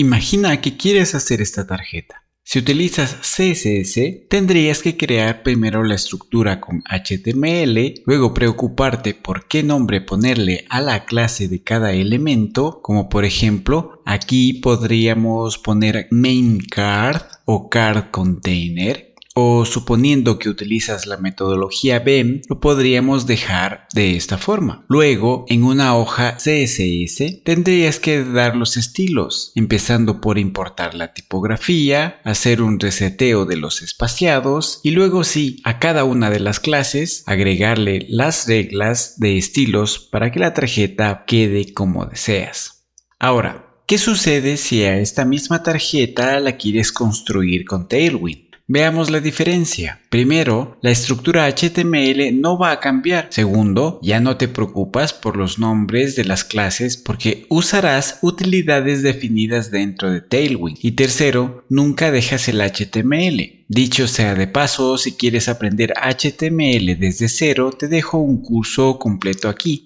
Imagina que quieres hacer esta tarjeta. Si utilizas CSS, tendrías que crear primero la estructura con HTML, luego preocuparte por qué nombre ponerle a la clase de cada elemento, como por ejemplo, aquí podríamos poner main card o card container. O suponiendo que utilizas la metodología BEM, lo podríamos dejar de esta forma. Luego, en una hoja CSS, tendrías que dar los estilos, empezando por importar la tipografía, hacer un reseteo de los espaciados y luego sí, a cada una de las clases, agregarle las reglas de estilos para que la tarjeta quede como deseas. Ahora, ¿qué sucede si a esta misma tarjeta la quieres construir con Tailwind? Veamos la diferencia. Primero, la estructura HTML no va a cambiar. Segundo, ya no te preocupas por los nombres de las clases porque usarás utilidades definidas dentro de Tailwind. Y tercero, nunca dejas el HTML. Dicho sea de paso, si quieres aprender HTML desde cero, te dejo un curso completo aquí.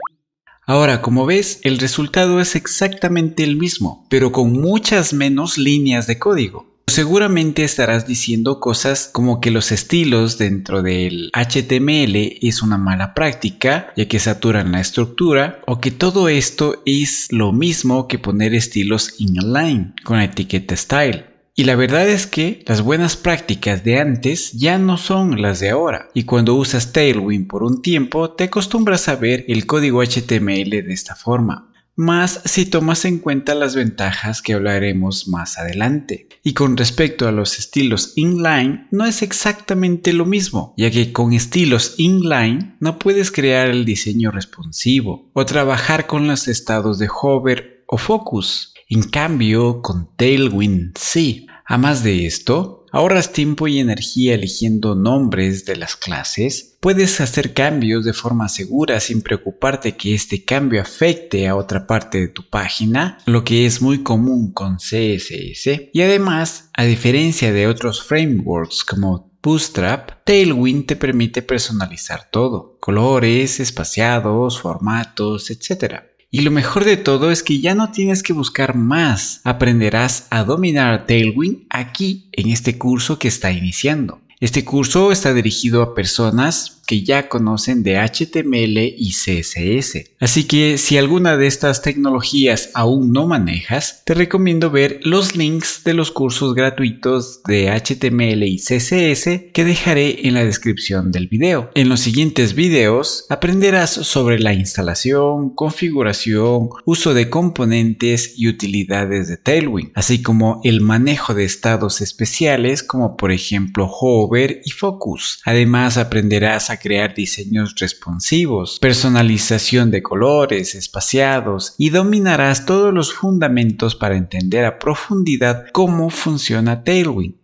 Ahora, como ves, el resultado es exactamente el mismo, pero con muchas menos líneas de código. Seguramente estarás diciendo cosas como que los estilos dentro del HTML es una mala práctica, ya que saturan la estructura, o que todo esto es lo mismo que poner estilos inline con la etiqueta style. Y la verdad es que las buenas prácticas de antes ya no son las de ahora, y cuando usas Tailwind por un tiempo te acostumbras a ver el código HTML de esta forma. Más si tomas en cuenta las ventajas que hablaremos más adelante. Y con respecto a los estilos inline, no es exactamente lo mismo, ya que con estilos inline no puedes crear el diseño responsivo o trabajar con los estados de hover o focus. En cambio, con Tailwind sí. A más de esto, ahorras tiempo y energía eligiendo nombres de las clases, puedes hacer cambios de forma segura sin preocuparte que este cambio afecte a otra parte de tu página, lo que es muy común con CSS. Y además, a diferencia de otros frameworks como Bootstrap, Tailwind te permite personalizar todo, colores, espaciados, formatos, etc. Y lo mejor de todo es que ya no tienes que buscar más. Aprenderás a dominar Tailwind aquí en este curso que está iniciando. Este curso está dirigido a personas que ya conocen de HTML y CSS. Así que si alguna de estas tecnologías aún no manejas, te recomiendo ver los links de los cursos gratuitos de HTML y CSS que dejaré en la descripción del video. En los siguientes videos aprenderás sobre la instalación, configuración, uso de componentes y utilidades de Tailwind, así como el manejo de estados especiales como por ejemplo hover y focus. Además aprenderás a crear diseños responsivos, personalización de colores, espaciados y dominarás todos los fundamentos para entender a profundidad cómo funciona Tailwind.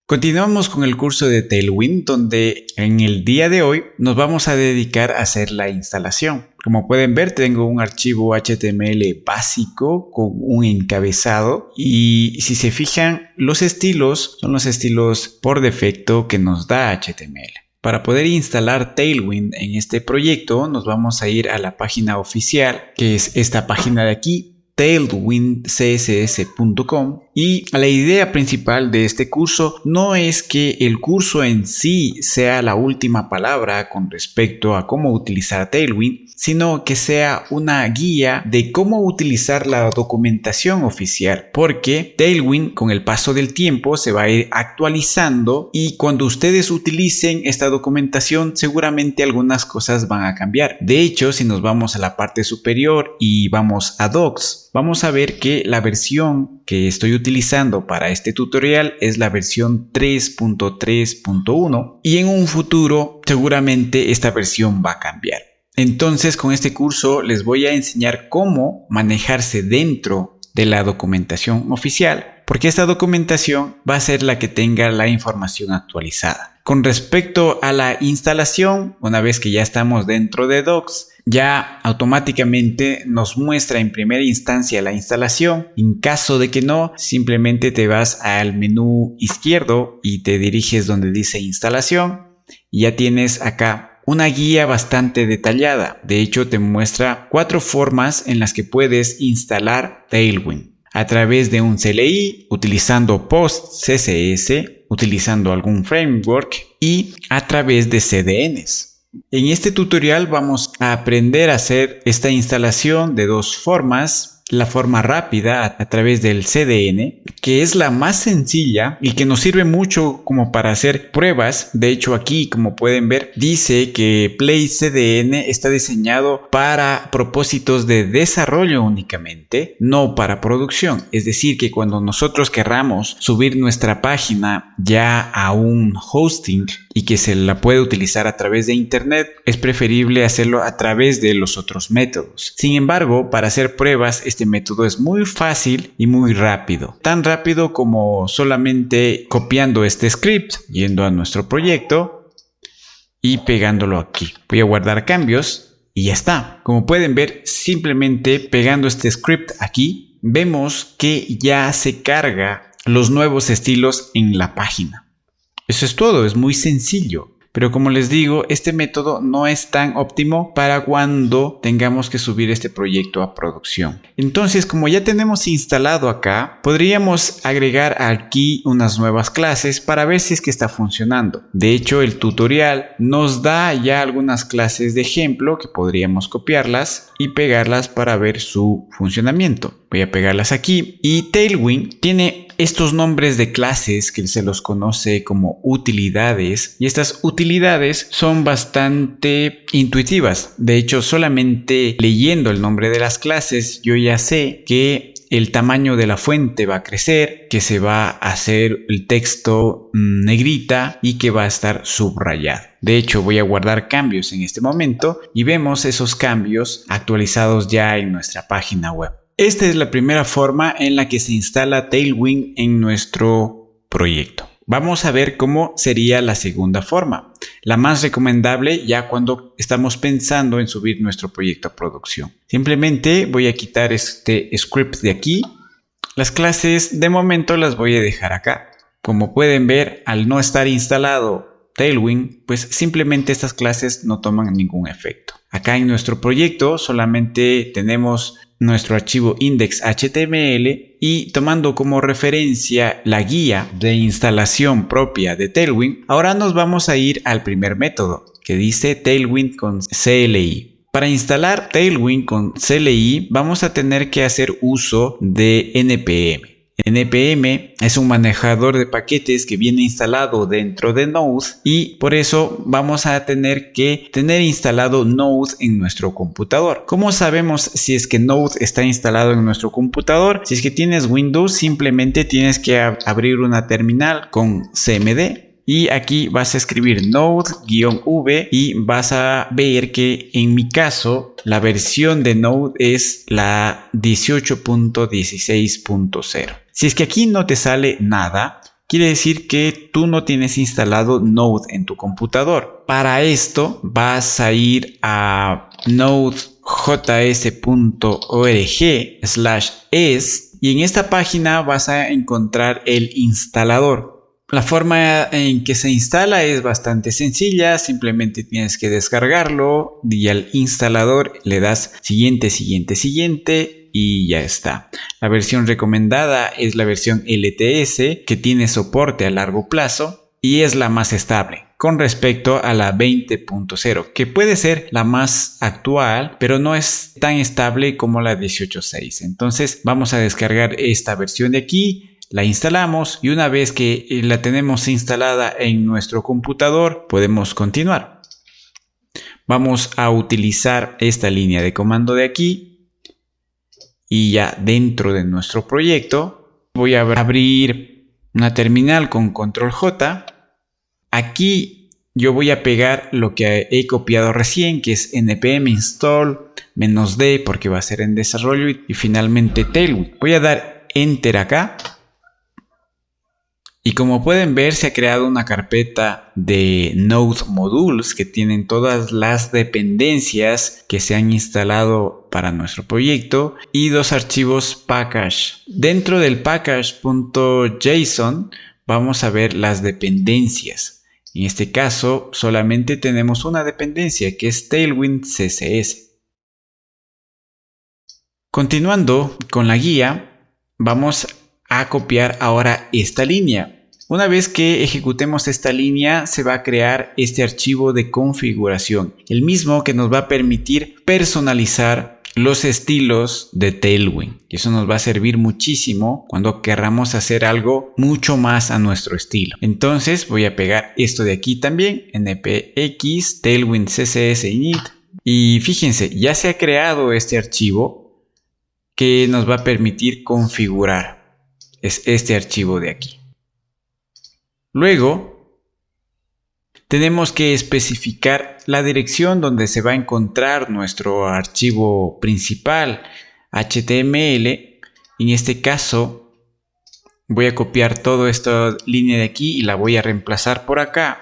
Continuamos con el curso de Tailwind, donde en el día de hoy nos vamos a dedicar a hacer la instalación. Como pueden ver, tengo un archivo HTML básico con un encabezado y si se fijan, los estilos son los estilos por defecto que nos da HTML. Para poder instalar Tailwind en este proyecto, nos vamos a ir a la página oficial, que es esta página de aquí, tailwindcss.com, y la idea principal de este curso no es que el curso en sí sea la última palabra con respecto a cómo utilizar Tailwind, sino que sea una guía de cómo utilizar la documentación oficial, porque Tailwind con el paso del tiempo se va a ir actualizando y cuando ustedes utilicen esta documentación seguramente algunas cosas van a cambiar. De hecho, si nos vamos a la parte superior y vamos a Docs, vamos a ver que la versión que estoy utilizando para este tutorial es la versión 3.3.1 y en un futuro seguramente esta versión va a cambiar. Entonces con este curso les voy a enseñar cómo manejarse dentro de la documentación oficial, porque esta documentación va a ser la que tenga la información actualizada. Con respecto a la instalación, una vez que ya estamos dentro de Docs, ya automáticamente nos muestra en primera instancia la instalación. En caso de que no, simplemente te vas al menú izquierdo y te diriges donde dice instalación y ya tienes acá una guía bastante detallada. De hecho, te muestra 4 formas en las que puedes instalar Tailwind. A través de un CLI, utilizando PostCSS, utilizando algún framework y a través de CDNs. En este tutorial vamos a aprender a hacer esta instalación de 2 formas. La forma rápida a través del CDN, que es la más sencilla y que nos sirve mucho como para hacer pruebas. De hecho, aquí, como pueden ver, dice que PlayCDN está diseñado para propósitos de desarrollo únicamente, no para producción. Es decir, que cuando nosotros querramos subir nuestra página ya a un hosting y que se la puede utilizar a través de internet, es preferible hacerlo a través de los otros métodos. Sin embargo, para hacer pruebas, este método es muy fácil y muy rápido. Tan rápido como solamente copiando este script, yendo a nuestro proyecto y pegándolo aquí. Voy a guardar cambios y ya está. Como pueden ver, simplemente pegando este script aquí, vemos que ya se carga los nuevos estilos en la página. Eso es todo, es muy sencillo. Pero como les digo, este método no es tan óptimo para cuando tengamos que subir este proyecto a producción. Entonces, como ya tenemos instalado acá, podríamos agregar aquí unas nuevas clases para ver si es que está funcionando. De hecho, el tutorial nos da ya algunas clases de ejemplo que podríamos copiarlas y pegarlas para ver su funcionamiento. Voy a pegarlas aquí y Tailwind tiene estos nombres de clases que se los conoce como utilidades, y estas utilidades son bastante intuitivas. De hecho, solamente leyendo el nombre de las clases yo ya sé que el tamaño de la fuente va a crecer, que se va a hacer el texto negrita y que va a estar subrayado. De hecho, voy a guardar cambios en este momento y vemos esos cambios actualizados ya en nuestra página web. Esta es la primera forma en la que se instala Tailwind en nuestro proyecto. Vamos a ver cómo sería la segunda forma, la más recomendable ya cuando estamos pensando en subir nuestro proyecto a producción. Simplemente voy a quitar este script de aquí. Las clases de momento las voy a dejar acá. Como pueden ver, al no estar instalado Tailwind, pues simplemente estas clases no toman ningún efecto. Acá en nuestro proyecto solamente tenemos nuestro archivo index.html y tomando como referencia la guía de instalación propia de Tailwind, ahora nos vamos a ir al primer método que dice Tailwind con CLI. Para instalar Tailwind con CLI vamos a tener que hacer uso de NPM. NPM es un manejador de paquetes que viene instalado dentro de Node y por eso vamos a tener que tener instalado Node en nuestro computador. ¿Cómo sabemos si es que Node está instalado en nuestro computador? Si es que tienes Windows, simplemente tienes que abrir una terminal con cmd. Y aquí vas a escribir node-v y vas a ver que en mi caso la versión de Node es la 18.16.0. Si es que aquí no te sale nada, quiere decir que tú no tienes instalado Node en tu computador. Para esto vas a ir a nodejs.org/es y en esta página vas a encontrar el instalador. La forma en que se instala es bastante sencilla, simplemente tienes que descargarlo y al instalador le das siguiente y ya está. La versión recomendada es la versión LTS que tiene soporte a largo plazo y es la más estable con respecto a la 20.0 que puede ser la más actual pero no es tan estable como la 18.6. Entonces vamos a descargar esta versión de aquí. La instalamos y una vez que la tenemos instalada en nuestro computador podemos continuar. Vamos a utilizar esta línea de comando de aquí y ya dentro de nuestro proyecto voy a abrir una terminal con control J. Aquí yo voy a pegar lo que he copiado recién, que es npm install -d porque va a ser en desarrollo y finalmente Tailwind. Voy a dar enter acá. Y como pueden ver, se ha creado una carpeta de Node Modules que tienen todas las dependencias que se han instalado para nuestro proyecto y 2 archivos package. Dentro del package.json vamos a ver las dependencias. En este caso, solamente tenemos una dependencia que es Tailwind CSS. Continuando con la guía, vamos a copiar ahora esta línea. Una vez que ejecutemos esta línea, se va a crear este archivo de configuración, el mismo que nos va a permitir personalizar los estilos de Tailwind. Y eso nos va a servir muchísimo cuando querramos hacer algo mucho más a nuestro estilo. Entonces voy a pegar esto de aquí también, npx tailwind css init. Y fíjense, ya se ha creado este archivo que nos va a permitir configurar. Es este archivo de aquí. Luego, tenemos que especificar la dirección donde se va a encontrar nuestro archivo principal HTML. En este caso, voy a copiar toda esta línea de aquí y la voy a reemplazar por acá.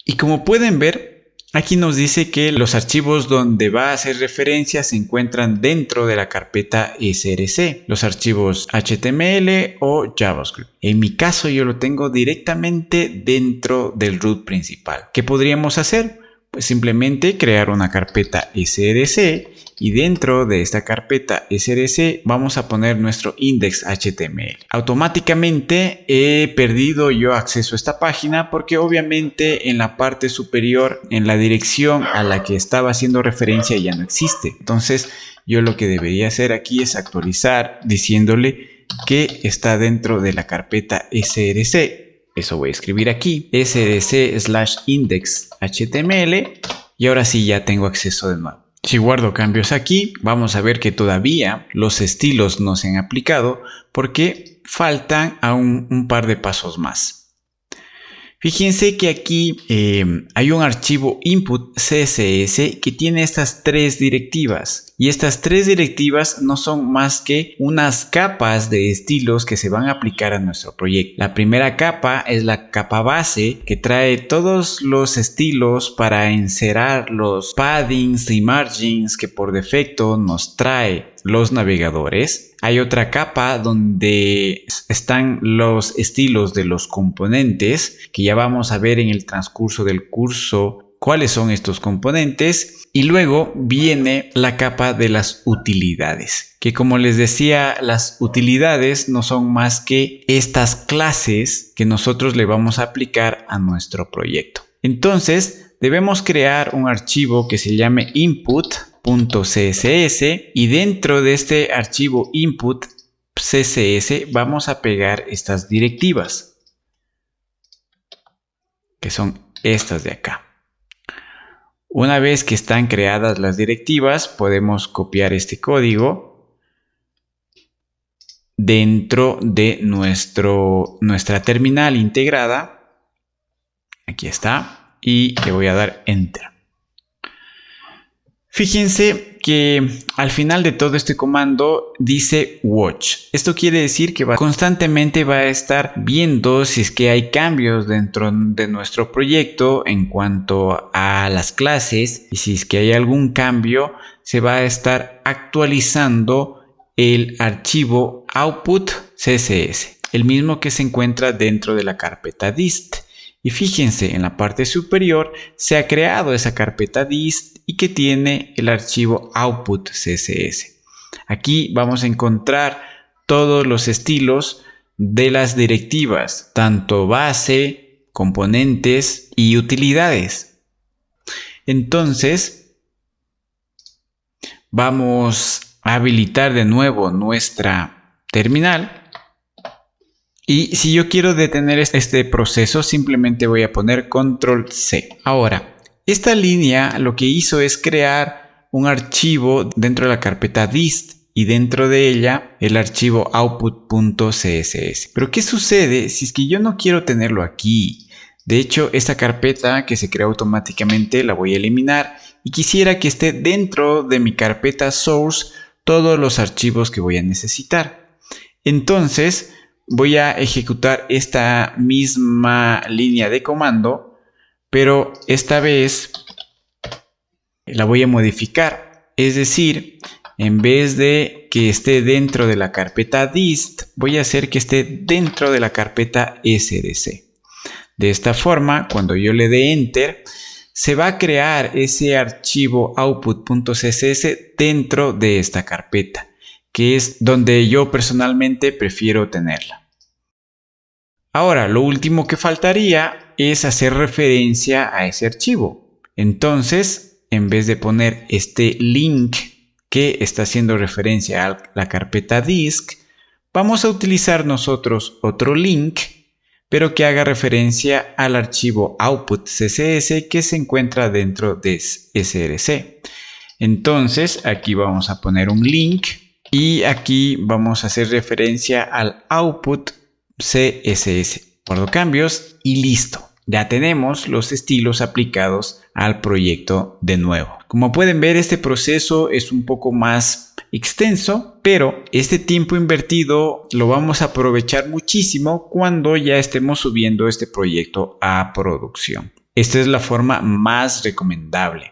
Y como pueden ver, aquí nos dice que los archivos donde va a hacer referencia se encuentran dentro de la carpeta src, los archivos HTML o JavaScript. En mi caso yo lo tengo directamente dentro del root principal. ¿Qué podríamos hacer? Pues simplemente crear una carpeta src y dentro de esta carpeta src vamos a poner nuestro index.html. Automáticamente he perdido yo acceso a esta página porque obviamente en la parte superior, en la dirección a la que estaba haciendo referencia ya no existe. Entonces yo lo que debería hacer aquí es actualizar diciéndole que está dentro de la carpeta src. Eso voy a escribir aquí, src/index.html y ahora sí ya tengo acceso de nuevo. Si guardo cambios aquí, vamos a ver que todavía los estilos no se han aplicado porque faltan aún un par de pasos más. Fíjense que aquí hay un archivo input CSS que tiene estas tres directivas. Y estas tres directivas no son más que unas capas de estilos que se van a aplicar a nuestro proyecto. La primera capa es la capa base que trae todos los estilos para encerar los paddings y margins que por defecto nos trae los navegadores. Hay otra capa donde están los estilos de los componentes que ya vamos a ver en el transcurso del curso cuáles son estos componentes. Y luego viene la capa de las utilidades, que como les decía, las utilidades no son más que estas clases que nosotros le vamos a aplicar a nuestro proyecto. Entonces debemos crear un archivo que se llame input.css y dentro de este archivo input.css vamos a pegar estas directivas, que son estas de acá. Una vez que están creadas las directivas, podemos copiar este código dentro de nuestra terminal integrada. Aquí está. Y le voy a dar Enter. Fíjense que al final de todo este comando dice watch. Esto quiere decir que constantemente va a estar viendo si es que hay cambios dentro de nuestro proyecto en cuanto a las clases y si es que hay algún cambio se va a estar actualizando el archivo output.css, el mismo que se encuentra dentro de la carpeta dist. Y fíjense, en la parte superior se ha creado esa carpeta dist y que tiene el archivo output.css. Aquí vamos a encontrar todos los estilos de las directivas, tanto base, componentes y utilidades. Entonces, vamos a habilitar de nuevo nuestra terminal. Y si yo quiero detener este proceso, simplemente voy a poner Control C. Ahora, esta línea lo que hizo es crear un archivo dentro de la carpeta dist y dentro de ella el archivo output.css. Pero ¿qué sucede si es que yo no quiero tenerlo aquí? De hecho, esta carpeta que se crea automáticamente la voy a eliminar y quisiera que esté dentro de mi carpeta source todos los archivos que voy a necesitar. Entonces, voy a ejecutar esta misma línea de comando, pero esta vez la voy a modificar. Es decir, en vez de que esté dentro de la carpeta dist, voy a hacer que esté dentro de la carpeta src. De esta forma, cuando yo le dé Enter, se va a crear ese archivo output.css dentro de esta carpeta, que es donde yo personalmente prefiero tenerla. Ahora, lo último que faltaría es hacer referencia a ese archivo. Entonces, en vez de poner este link que está haciendo referencia a la carpeta disk, vamos a utilizar nosotros otro link, pero que haga referencia al archivo output.css que se encuentra dentro de src. Entonces, aquí vamos a poner un link y aquí vamos a hacer referencia al output.css. Guardo cambios y listo. Ya tenemos los estilos aplicados al proyecto de nuevo. Como pueden ver, este proceso es un poco más extenso, pero este tiempo invertido lo vamos a aprovechar muchísimo cuando ya estemos subiendo este proyecto a producción. Esta es la forma más recomendable.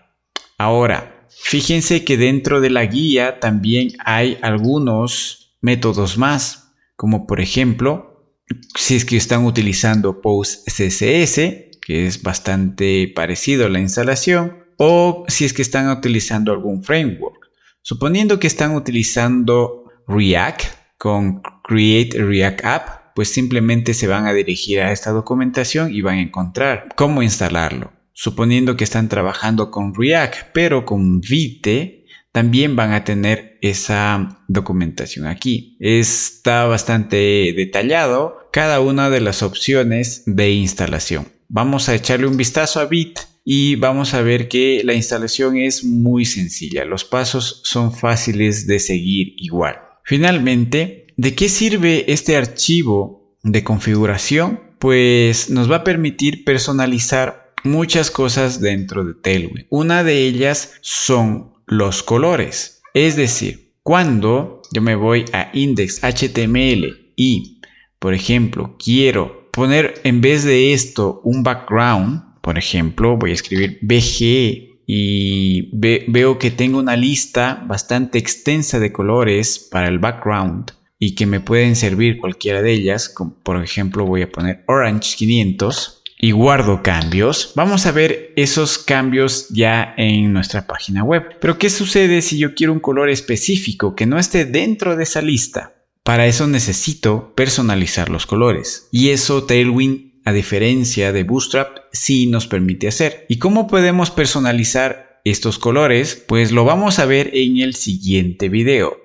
Ahora, fíjense que dentro de la guía también hay algunos métodos más, como por ejemplo, si es que están utilizando PostCSS, que es bastante parecido a la instalación, o si es que están utilizando algún framework. Suponiendo que están utilizando React con Create React App, pues simplemente se van a dirigir a esta documentación y van a encontrar cómo instalarlo. Suponiendo que están trabajando con React, pero con Vite, también van a tener esa documentación aquí. Está bastante detallado cada una de las opciones de instalación. Vamos a echarle un vistazo a Vite y vamos a ver que la instalación es muy sencilla. Los pasos son fáciles de seguir igual. Finalmente, ¿de qué sirve este archivo de configuración? Pues nos va a permitir personalizar muchas cosas dentro de Tailwind. Una de ellas son los colores. Es decir, cuando yo me voy a index.html y, por ejemplo, quiero poner en vez de esto un background, por ejemplo, voy a escribir BG y veo que tengo una lista bastante extensa de colores para el background y que me pueden servir cualquiera de ellas. Como por ejemplo, voy a poner Orange 500 y guardo cambios. Vamos a ver esos cambios ya en nuestra página web. Pero ¿qué sucede si yo quiero un color específico que no esté dentro de esa lista? Para eso necesito personalizar los colores. Y eso Tailwind, a diferencia de Bootstrap, sí nos permite hacer. ¿Y cómo podemos personalizar estos colores? Pues lo vamos a ver en el siguiente video.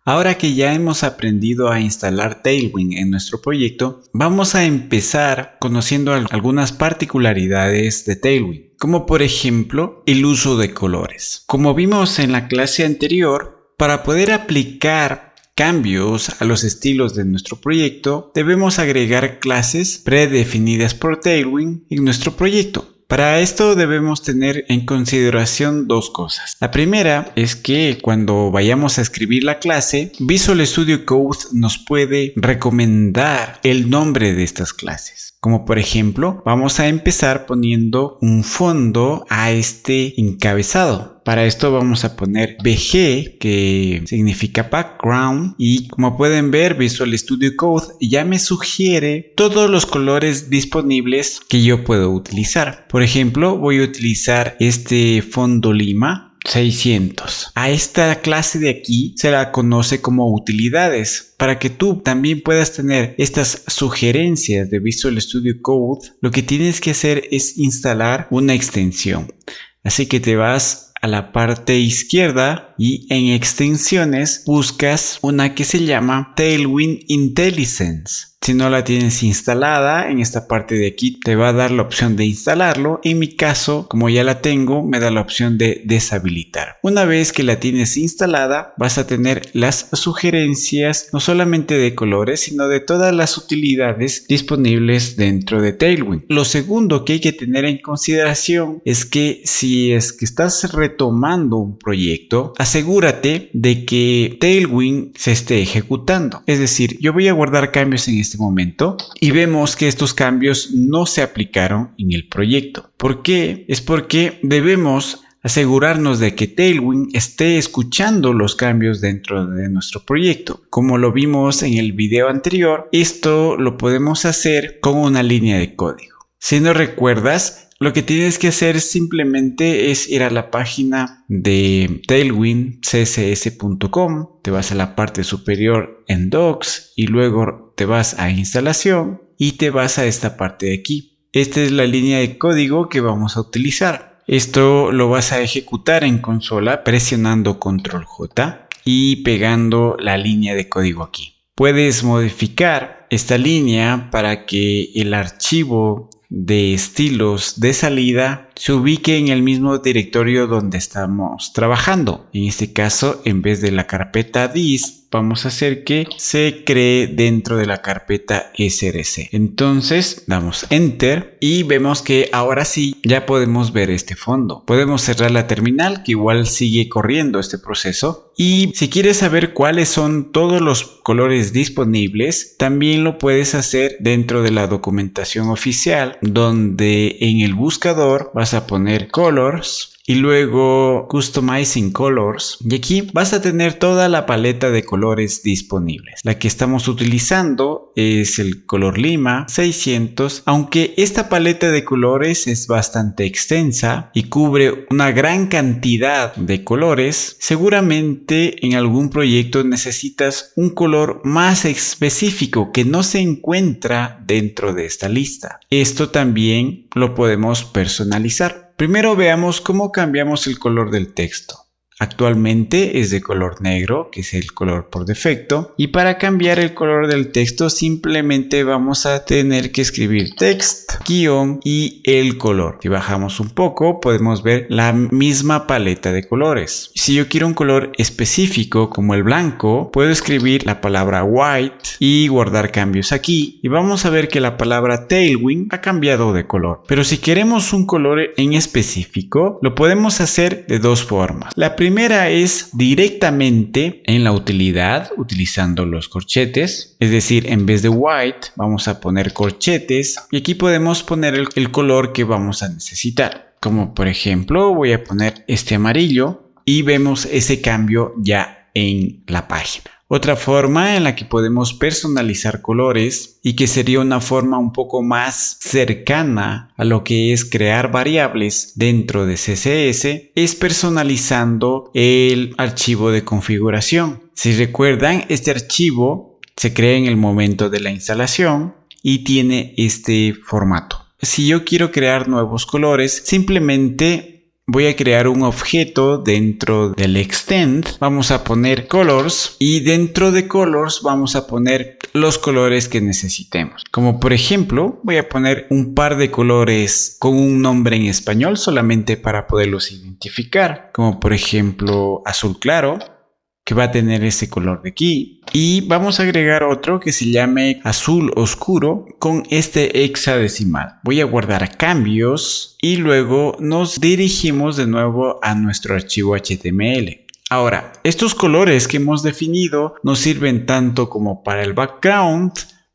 Ahora que ya hemos aprendido a instalar Tailwind en nuestro proyecto, vamos a empezar conociendo algunas particularidades de Tailwind, como por ejemplo el uso de colores. Como vimos en la clase anterior, para poder aplicar cambios a los estilos de nuestro proyecto, debemos agregar clases predefinidas por Tailwind en nuestro proyecto. Para esto debemos tener en consideración dos cosas. La primera es que cuando vayamos a escribir la clase, Visual Studio Code nos puede recomendar el nombre de estas clases. Como por ejemplo, vamos a empezar poniendo un fondo a este encabezado. Para esto vamos a poner BG, que significa background, y como pueden ver, Visual Studio Code ya me sugiere todos los colores disponibles que yo puedo utilizar. Por ejemplo, voy a utilizar este fondo lima 600. A esta clase de aquí se la conoce como utilidades. Para que tú también puedas tener estas sugerencias de Visual Studio Code, lo que tienes que hacer es instalar una extensión. Así que te vas a la parte izquierda y en extensiones buscas una que se llama Tailwind IntelliSense. Si no la tienes instalada, en esta parte de aquí te va a dar la opción de instalarlo. En mi caso, como ya la tengo, me da la opción de deshabilitar. Una vez que la tienes instalada, vas a tener las sugerencias no solamente de colores, sino de todas las utilidades disponibles dentro de Tailwind. Lo segundo que hay que tener en consideración es que si es que estás retomando un proyecto, asegúrate de que Tailwind se esté ejecutando. Es decir, yo voy a guardar cambios en este momento y vemos que estos cambios no se aplicaron en el proyecto. ¿Por qué? Es porque debemos asegurarnos de que Tailwind esté escuchando los cambios dentro de nuestro proyecto. Como lo vimos en el video anterior, esto lo podemos hacer con una línea de código. Si no recuerdas, lo que tienes que hacer simplemente es ir a la página de tailwindcss.com, te vas a la parte superior en Docs y luego te vas a Instalación y te vas a esta parte de aquí. Esta es la línea de código que vamos a utilizar. Esto lo vas a ejecutar en consola presionando Control J y pegando la línea de código aquí. Puedes modificar esta línea para que el archivo de estilos de salida se ubique en el mismo directorio donde estamos trabajando. En este caso, en vez de la carpeta dist, vamos a hacer que se cree dentro de la carpeta src. Entonces damos enter y vemos que ahora sí ya podemos ver este fondo. Podemos cerrar la terminal, que igual sigue corriendo este proceso. Y si quieres saber cuáles son todos los colores disponibles, también lo puedes hacer dentro de la documentación oficial, donde en el buscador vas a poner colors y luego Customizing Colors, y aquí vas a tener toda la paleta de colores disponibles. La que estamos utilizando es el color lima 600, aunque esta paleta de colores es bastante extensa y cubre una gran cantidad de colores. Seguramente en algún proyecto necesitas un color más específico que no se encuentra dentro de esta lista. Esto también lo podemos personalizar. Primero veamos cómo cambiamos el color del texto. Actualmente es de color negro, que es el color por defecto. Y para cambiar el color del texto simplemente vamos a tener que escribir text, guión y el color. Si bajamos un poco podemos ver la misma paleta de colores. Si yo quiero un color específico como el blanco, puedo escribir la palabra white y guardar cambios aquí. Y vamos a ver que la palabra tailwind ha cambiado de color. Pero si queremos un color en específico, lo podemos hacer de dos formas. La primera es directamente en la utilidad utilizando los corchetes, es decir, en vez de white vamos a poner corchetes y aquí podemos poner el color que vamos a necesitar. Como por ejemplo voy a poner este amarillo y vemos ese cambio ya en la página. Otra forma en la que podemos personalizar colores y que sería una forma un poco más cercana a lo que es crear variables dentro de CSS es personalizando el archivo de configuración. Si recuerdan, este archivo se crea en el momento de la instalación y tiene este formato. Si yo quiero crear nuevos colores, simplemente voy a crear un objeto dentro del extend, vamos a poner colors y dentro de colors vamos a poner los colores que necesitemos. Como por ejemplo, voy a poner un par de colores con un nombre en español solamente para poderlos identificar. Como por ejemplo azul claro, que va a tener ese color de aquí. Y vamos a agregar otro que se llame azul oscuro con este hexadecimal. Voy a guardar cambios y luego nos dirigimos de nuevo a nuestro archivo HTML. Ahora, estos colores que hemos definido nos sirven tanto como para el background,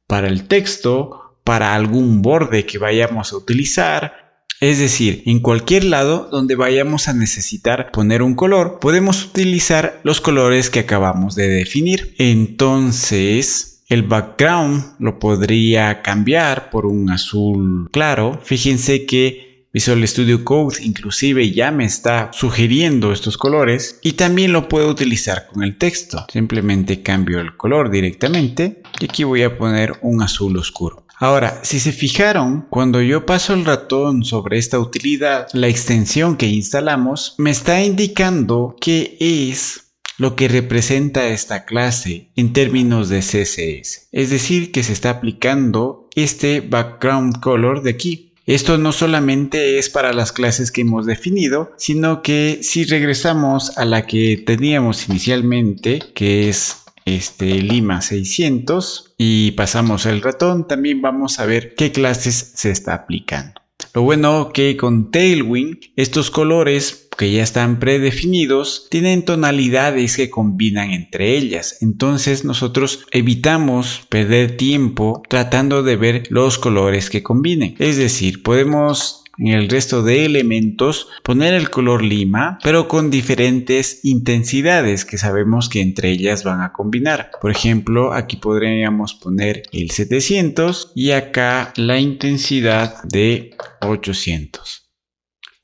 para el texto, para algún borde que vayamos a utilizar. Es decir, en cualquier lado donde vayamos a necesitar poner un color, podemos utilizar los colores que acabamos de definir. Entonces, el background lo podría cambiar por un azul claro. Fíjense que Visual Studio Code inclusive ya me está sugiriendo estos colores. Y también lo puedo utilizar con el texto. Simplemente cambio el color directamente y aquí voy a poner un azul oscuro. Ahora, si se fijaron, cuando yo paso el ratón sobre esta utilidad, la extensión que instalamos me está indicando qué es lo que representa esta clase en términos de CSS. Es decir, que se está aplicando este background color de aquí. Esto no solamente es para las clases que hemos definido, sino que si regresamos a la que teníamos inicialmente, que es lima 600 y pasamos el ratón, también vamos a ver qué clases se está aplicando. Lo bueno que con Tailwind estos colores que ya están predefinidos tienen tonalidades que combinan entre ellas, entonces nosotros evitamos perder tiempo tratando de ver los colores que combinen. Es decir, podemos en el resto de elementos poner el color lima, pero con diferentes intensidades que sabemos que entre ellas van a combinar. Por ejemplo, aquí podríamos poner el 700 y acá la intensidad de 800.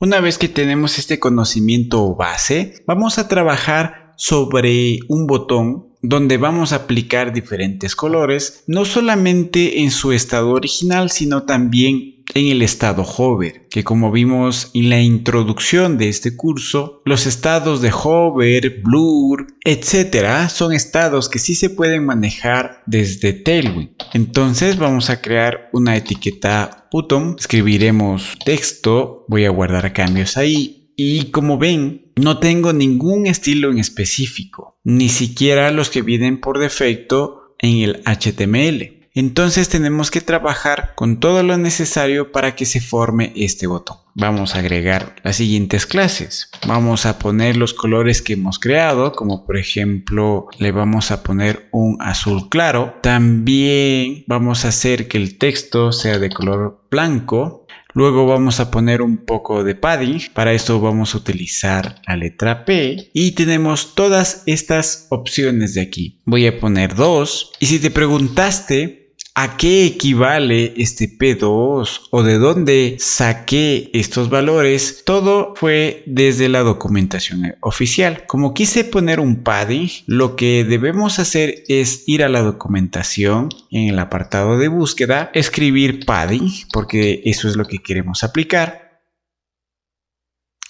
Una vez que tenemos este conocimiento base, vamos a trabajar sobre un botón donde vamos a aplicar diferentes colores, no solamente en su estado original, sino también en el estado hover, que como vimos en la introducción de este curso, los estados de hover, blur, etcétera, son estados que sí se pueden manejar desde Tailwind. Entonces vamos a crear una etiqueta button, escribiremos texto, voy a guardar cambios ahí. Y como ven, no tengo ningún estilo en específico, ni siquiera los que vienen por defecto en el HTML. Entonces tenemos que trabajar con todo lo necesario para que se forme este botón. Vamos a agregar las siguientes clases. Vamos a poner los colores que hemos creado, como por ejemplo le vamos a poner un azul claro. También vamos a hacer que el texto sea de color blanco. Luego vamos a poner un poco de padding. Para esto vamos a utilizar la letra P. Y tenemos todas estas opciones de aquí. Voy a poner 2. Y si te preguntaste ¿a qué equivale este P2 o de dónde saqué estos valores? Todo fue desde la documentación oficial. Como quise poner un padding, lo que debemos hacer es ir a la documentación en el apartado de búsqueda, escribir padding, porque eso es lo que queremos aplicar.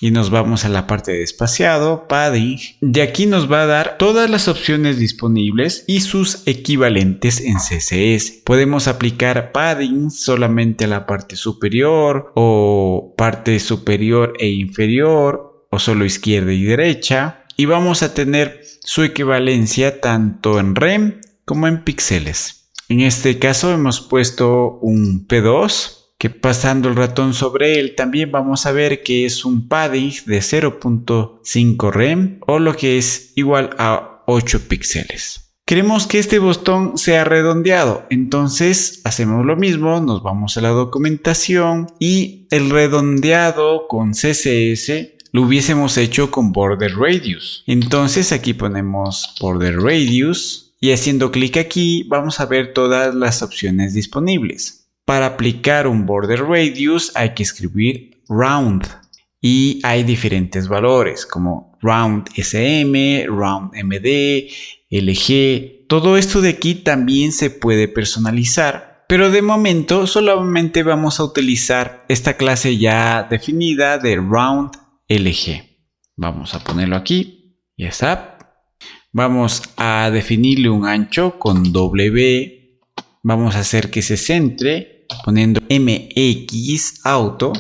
Y nos vamos a la parte de espaciado, padding. De aquí nos va a dar todas las opciones disponibles y sus equivalentes en CSS. Podemos aplicar padding solamente a la parte superior o parte superior e inferior o solo izquierda y derecha. Y vamos a tener su equivalencia tanto en rem como en píxeles. En este caso hemos puesto un P2. Que pasando el ratón sobre él también vamos a ver que es un padding de 0.5 rem o lo que es igual a 8 píxeles. Queremos que este botón sea redondeado, entonces hacemos lo mismo, nos vamos a la documentación y el redondeado con CSS lo hubiésemos hecho con border radius. Entonces aquí ponemos border radius y haciendo clic aquí vamos a ver todas las opciones disponibles. Para aplicar un border radius hay que escribir round y hay diferentes valores como round SM, round MD, LG. Todo esto de aquí también se puede personalizar, pero de momento solamente vamos a utilizar esta clase ya definida de round LG. Vamos a ponerlo aquí, ya está. Vamos a definirle un ancho con W. Vamos a hacer que se centre poniendo MX auto.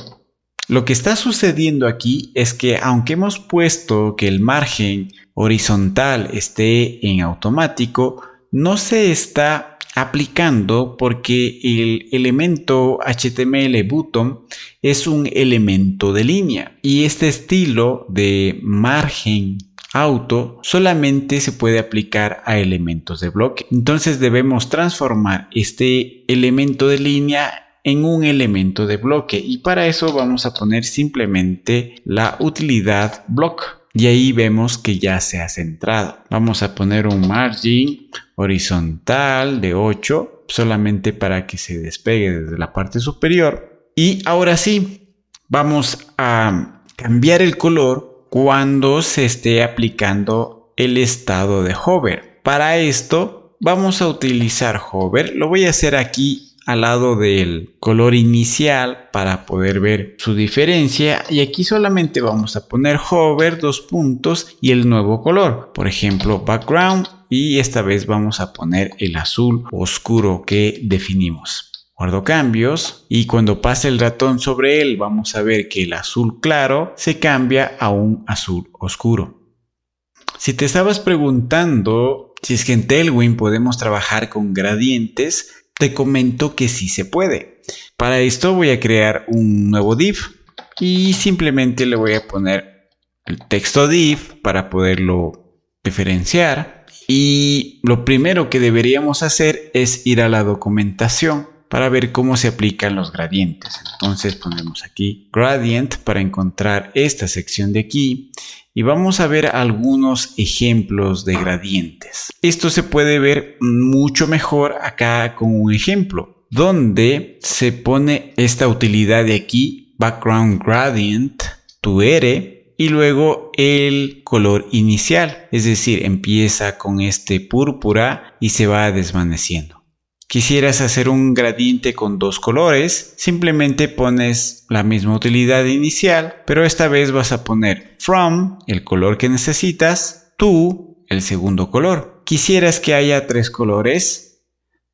Lo que está sucediendo aquí es que aunque hemos puesto que el margen horizontal esté en automático, no se está aplicando porque el elemento HTML button es un elemento de línea y este estilo de margen auto solamente se puede aplicar a elementos de bloque. Entonces debemos transformar este elemento de línea en un elemento de bloque y para eso vamos a poner simplemente la utilidad block y ahí vemos que ya se ha centrado. Vamos a poner un margin horizontal de 8 solamente para que se despegue desde la parte superior y ahora sí vamos a cambiar el color cuando se esté aplicando el estado de hover. Para esto vamos a utilizar hover. Lo voy a hacer aquí al lado del color inicial para poder ver su diferencia y aquí solamente vamos a poner hover, dos puntos y el nuevo color. Por ejemplo, background y esta vez vamos a poner el azul oscuro que definimos. Guardo cambios y cuando pase el ratón sobre él vamos a ver que el azul claro se cambia a un azul oscuro. Si te estabas preguntando si es que en Tailwind podemos trabajar con gradientes, te comento que sí se puede. Para esto voy a crear un nuevo div y simplemente le voy a poner el texto div para poderlo diferenciar. Y lo primero que deberíamos hacer es ir a la documentación. para ver cómo se aplican los gradientes. Entonces ponemos aquí gradient para encontrar esta sección de aquí y vamos a ver algunos ejemplos de gradientes. Esto se puede ver mucho mejor acá con un ejemplo donde se pone esta utilidad de aquí, background gradient, tuere, y luego el color inicial, es decir, empieza con este púrpura y se va desvaneciendo. Quisieras hacer un gradiente con dos colores, simplemente pones la misma utilidad inicial, pero esta vez vas a poner from, el color que necesitas, to, el segundo color. Quisieras que haya tres colores,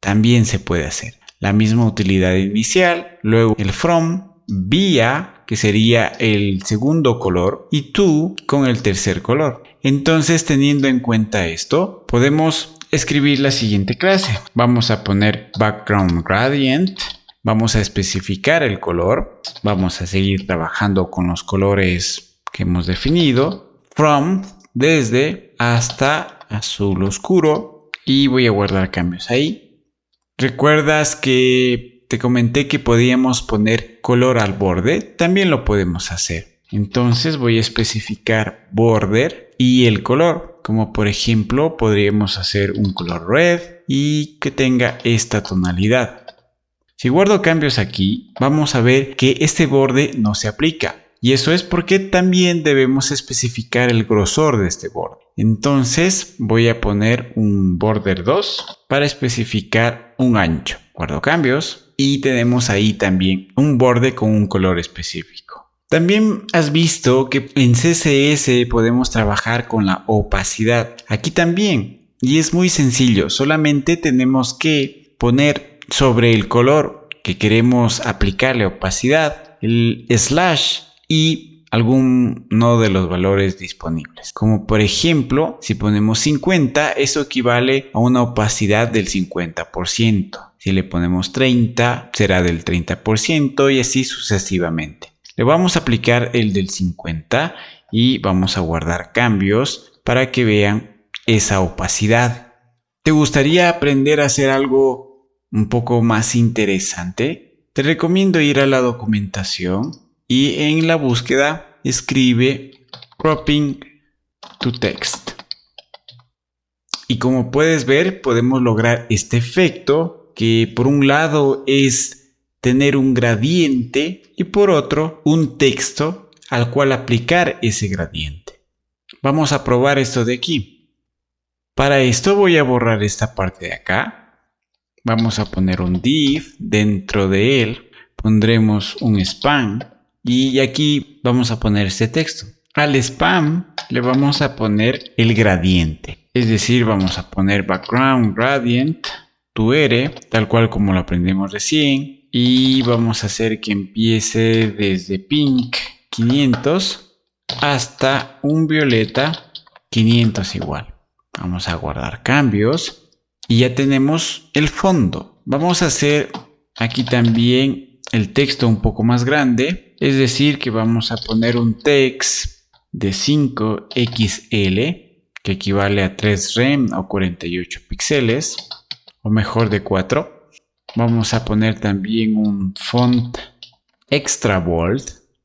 también se puede hacer. La misma utilidad inicial, luego el from, via, que sería el segundo color, y to con el tercer color. Entonces, teniendo en cuenta esto, podemos escribir la siguiente clase. Vamos a poner background gradient, vamos a especificar el color, vamos a seguir trabajando con los colores que hemos definido, from, desde, hasta azul oscuro, y voy a guardar cambios ahí. ¿Recuerdas que te comenté que podíamos poner color al borde? También lo podemos hacer. Entonces voy a especificar border y el color. Como por ejemplo podríamos hacer un color red y que tenga esta tonalidad. Si guardo cambios aquí, vamos a ver que este borde no se aplica. Y eso es porque también debemos especificar el grosor de este borde. Entonces voy a poner un border 2 para especificar un ancho. Guardo cambios y tenemos ahí también un borde con un color específico. También has visto que en CSS podemos trabajar con la opacidad. Aquí también. Y es muy sencillo. Solamente tenemos que poner sobre el color que queremos aplicarle opacidad el slash y alguno de los valores disponibles. Como por ejemplo, si ponemos 50, eso equivale a una opacidad del 50%. Si le ponemos 30, será del 30% y así sucesivamente. Le vamos a aplicar el del 50 y vamos a guardar cambios para que vean esa opacidad. ¿Te gustaría aprender a hacer algo un poco más interesante? Te recomiendo ir a la documentación y en la búsqueda escribe cropping to text. Y como puedes ver, podemos lograr este efecto que por un lado es tener un gradiente y por otro un texto al cual aplicar ese gradiente. Vamos a probar esto de aquí. Para esto voy a borrar esta parte de acá. Vamos a poner un div, dentro de él pondremos un span y aquí vamos a poner este texto. Al span le vamos a poner el gradiente, es decir, vamos a poner background gradient tuere, tal cual como lo aprendimos recién, y vamos a hacer que empiece desde pink 500 hasta un violeta 500 igual. Vamos a guardar cambios y ya tenemos el fondo. Vamos a hacer aquí también el texto un poco más grande, es decir que vamos a poner un text de 5XL que equivale a 3 rem o 48 píxeles, o mejor de 4. Vamos a poner también un font extra bold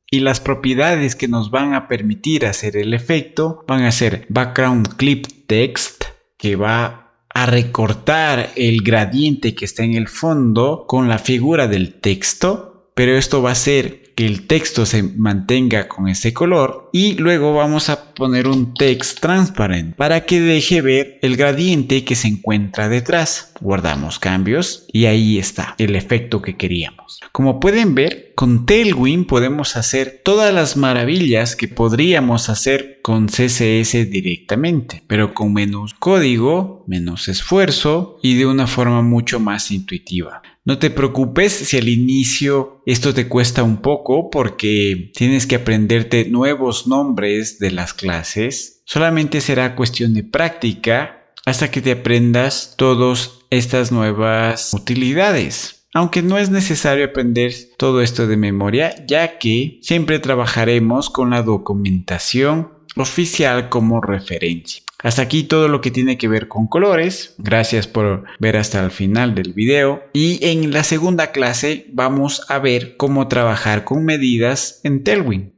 y las propiedades que nos van a permitir hacer el efecto van a ser background clip text, que va a recortar el gradiente que está en el fondo con la figura del texto, pero esto va a hacer que el texto se mantenga con ese color, y luego vamos a poner un text transparent para que deje ver el gradiente que se encuentra detrás. Guardamos cambios y ahí está el efecto que queríamos. Como pueden ver, con Tailwind podemos hacer todas las maravillas que podríamos hacer con CSS directamente, pero con menos código, menos esfuerzo y de una forma mucho más intuitiva. No te preocupes si al inicio esto te cuesta un poco porque tienes que aprenderte nuevos nombres de las clases. Solamente será cuestión de práctica hasta que te aprendas todas estas nuevas utilidades. Aunque no es necesario aprender todo esto de memoria, ya que siempre trabajaremos con la documentación oficial como referencia. Hasta aquí todo lo que tiene que ver con colores. Gracias por ver hasta el final del video. Y en la segunda clase vamos a ver cómo trabajar con medidas en Tailwind.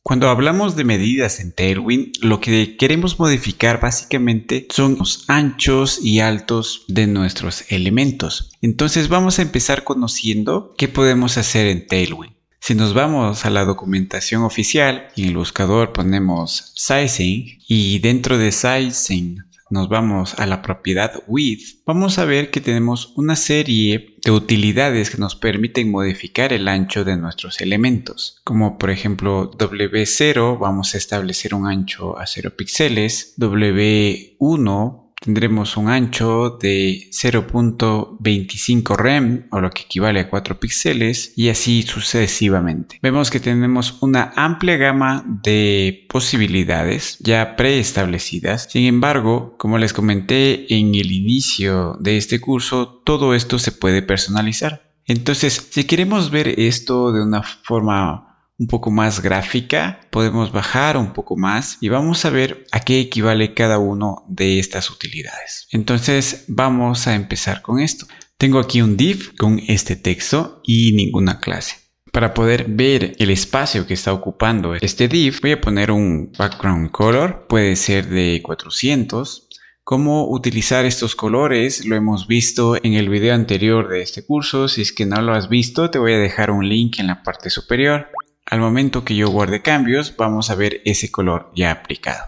Cuando hablamos de medidas en Tailwind, lo que queremos modificar básicamente son los anchos y altos de nuestros elementos. Entonces vamos a empezar conociendo qué podemos hacer en Tailwind. Si nos vamos a la documentación oficial, en el buscador ponemos Sizing y dentro de Sizing nos vamos a la propiedad Width, vamos a ver que tenemos una serie de utilidades que nos permiten modificar el ancho de nuestros elementos. Como por ejemplo W0, vamos a establecer un ancho a 0 píxeles, W1 tendremos un ancho de 0.25 rem o lo que equivale a 4 píxeles y así sucesivamente. Vemos que tenemos una amplia gama de posibilidades ya preestablecidas. Sin embargo, como les comenté en el inicio de este curso, todo esto se puede personalizar. Entonces, si queremos ver esto de una forma un poco más gráfica, podemos bajar un poco más y vamos a ver a qué equivale cada uno de estas utilidades. Entonces vamos a empezar con esto. Tengo aquí un div con este texto y ninguna clase. Para poder ver el espacio que está ocupando este div, voy a poner un background color, puede ser de 400. Cómo utilizar estos colores lo hemos visto en el video anterior de este curso. Si es que no lo has visto, te voy a dejar un link en la parte superior. Al momento que yo guarde cambios, vamos a ver ese color ya aplicado.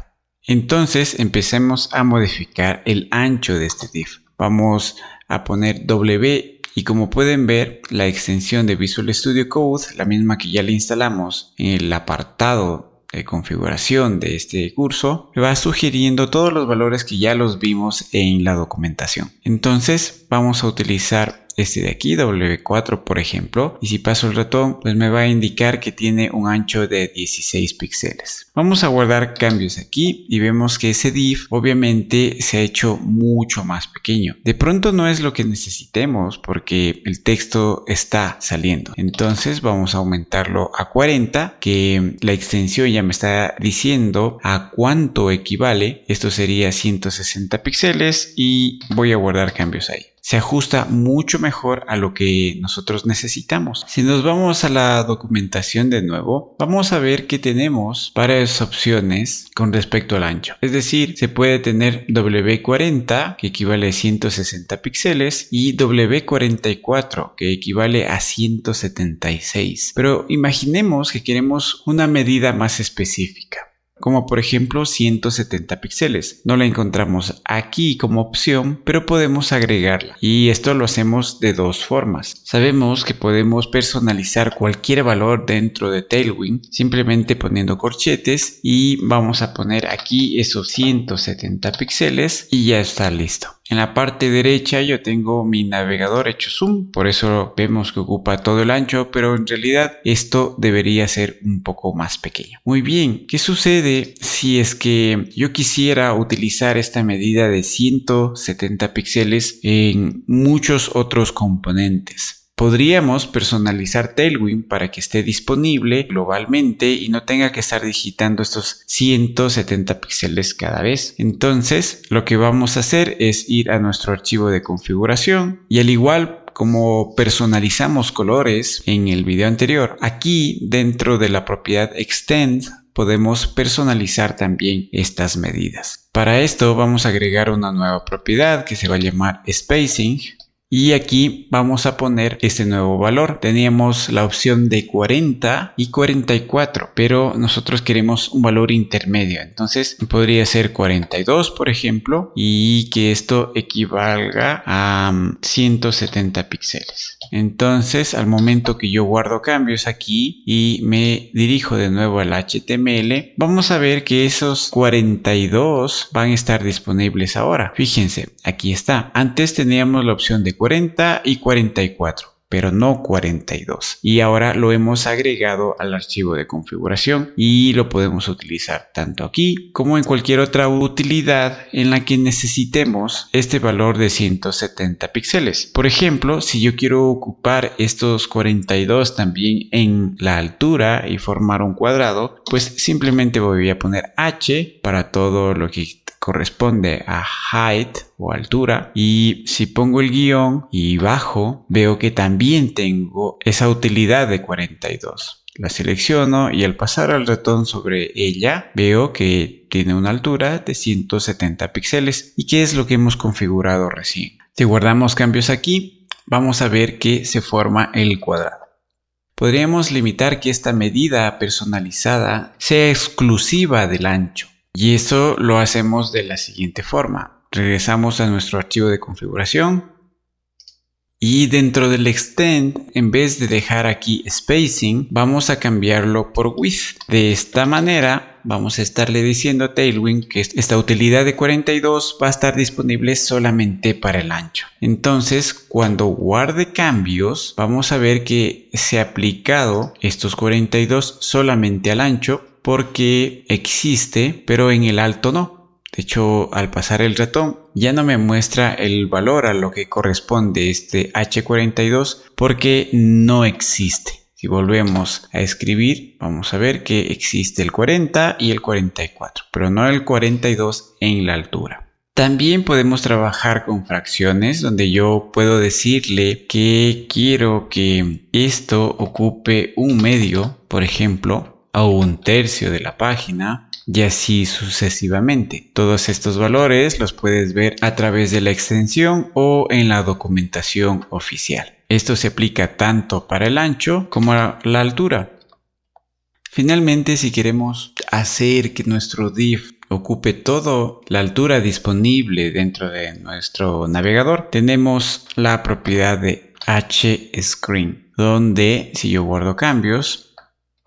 Entonces empecemos a modificar el ancho de este div. Vamos a poner W y como pueden ver, la extensión de Visual Studio Code, la misma que ya le instalamos en el apartado de configuración de este curso, me va sugiriendo todos los valores que ya los vimos en la documentación. Entonces vamos a utilizar este de aquí, W4 por ejemplo, y si paso el ratón pues me va a indicar que tiene un ancho de 16 píxeles. Vamos a guardar cambios aquí y vemos que ese div obviamente se ha hecho mucho más pequeño. De pronto no es lo que necesitemos porque el texto está saliendo. Entonces vamos a aumentarlo a 40, que la extensión ya me está diciendo a cuánto equivale. Esto sería 160 píxeles y voy a guardar cambios ahí. Se ajusta mucho mejor a lo que nosotros necesitamos. Si nos vamos a la documentación de nuevo, vamos a ver que tenemos varias opciones con respecto al ancho. Es decir, se puede tener W40, que equivale a 160 píxeles, y W44, que equivale a 176. Pero imaginemos que queremos una medida más específica, como por ejemplo 170 píxeles. No la encontramos aquí como opción, pero podemos agregarla. Y esto lo hacemos de dos formas. Sabemos que podemos personalizar cualquier valor dentro de Tailwind, simplemente poniendo corchetes y vamos a poner aquí esos 170 píxeles y ya está listo. En la parte derecha yo tengo mi navegador hecho zoom, por eso vemos que ocupa todo el ancho, pero en realidad esto debería ser un poco más pequeño. Muy bien, ¿qué sucede si es que yo quisiera utilizar esta medida de 170 píxeles en muchos otros componentes? Podríamos personalizar Tailwind para que esté disponible globalmente y no tenga que estar digitando estos 170 píxeles cada vez. Entonces, lo que vamos a hacer es ir a nuestro archivo de configuración y al igual como personalizamos colores en el video anterior, aquí dentro de la propiedad Extend podemos personalizar también estas medidas. Para esto vamos a agregar una nueva propiedad que se va a llamar Spacing. Y aquí vamos a poner este nuevo valor. Teníamos la opción de 40 y 44, pero nosotros queremos un valor intermedio. Entonces podría ser 42, por ejemplo, y que esto equivalga a 170 píxeles. Entonces, al momento que yo guardo cambios aquí y me dirijo de nuevo al HTML, vamos a ver que esos 42 van a estar disponibles ahora. Fíjense, aquí está. Antes teníamos la opción de 40 y 44. pero no 42. Y ahora lo hemos agregado al archivo de configuración y lo podemos utilizar tanto aquí como en cualquier otra utilidad en la que necesitemos este valor de 170 píxeles. Por ejemplo, si yo quiero ocupar estos 42 también en la altura y formar un cuadrado, pues simplemente voy a poner H para todo lo que corresponde a height o altura, y si pongo el guión y bajo, veo que también tengo esa utilidad de 42. La selecciono y al pasar el ratón sobre ella veo que tiene una altura de 170 píxeles. ¿Y qué es lo que hemos configurado recién? Si guardamos cambios aquí, vamos a ver que se forma el cuadrado. Podríamos limitar que esta medida personalizada sea exclusiva del ancho. Y eso lo hacemos de la siguiente forma. Regresamos a nuestro archivo de configuración y dentro del extend, en vez de dejar aquí spacing, vamos a cambiarlo por width. De esta manera vamos a estarle diciendo a Tailwind que esta utilidad de 42 va a estar disponible solamente para el ancho. Entonces, cuando guarde cambios, vamos a ver que se ha aplicado estos 42 solamente al ancho, porque existe, pero en el alto no. De hecho, al pasar el ratón, ya no me muestra el valor a lo que corresponde este H42 porque no existe. Si volvemos a escribir, vamos a ver que existe el 40 y el 44, pero no el 42 en la altura. También podemos trabajar con fracciones donde yo puedo decirle que quiero que esto ocupe un medio, por ejemplo, a un tercio de la página y así sucesivamente. Todos estos valores los puedes ver a través de la extensión o en la documentación oficial. Esto se aplica tanto para el ancho como a la altura. Finalmente, si queremos hacer que nuestro div ocupe toda la altura disponible dentro de nuestro navegador, tenemos la propiedad de hScreen, donde si yo guardo cambios,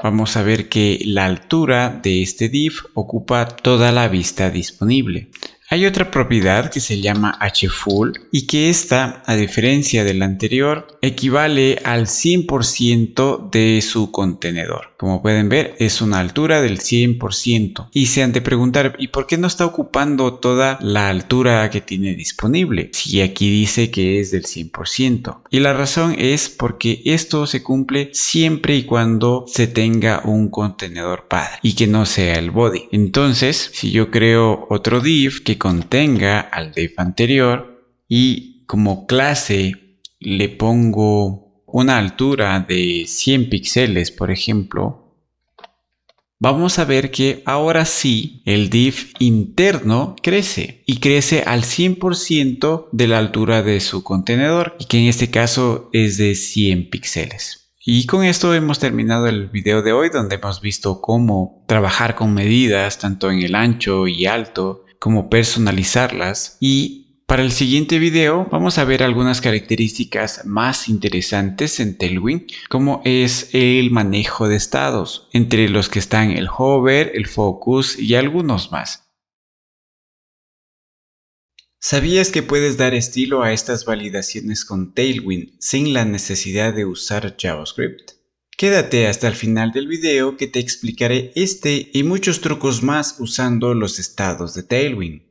vamos a ver que la altura de este div ocupa toda la vista disponible. Hay otra propiedad que se llama hfull y que esta, a diferencia del anterior, equivale al 100% de su contenedor. Como pueden ver, es una altura del 100%. Y se han de preguntar, ¿y por qué no está ocupando toda la altura que tiene disponible? Si aquí dice que es del 100%. Y la razón es porque esto se cumple siempre y cuando se tenga un contenedor padre y que no sea el body. Entonces, si yo creo otro div que contenga al div anterior y como clase le pongo una altura de 100 píxeles, por ejemplo, vamos a ver que ahora sí el div interno crece y crece al 100% de la altura de su contenedor y que en este caso es de 100 píxeles. Y con esto hemos terminado el video de hoy, donde hemos visto cómo trabajar con medidas tanto en el ancho y alto, cómo personalizarlas, y para el siguiente video vamos a ver algunas características más interesantes en Tailwind, como es el manejo de estados, entre los que están el hover, el focus y algunos más. ¿Sabías que puedes dar estilo a estas validaciones con Tailwind sin la necesidad de usar JavaScript? Quédate hasta el final del video que te explicaré este y muchos trucos más usando los estados de Tailwind.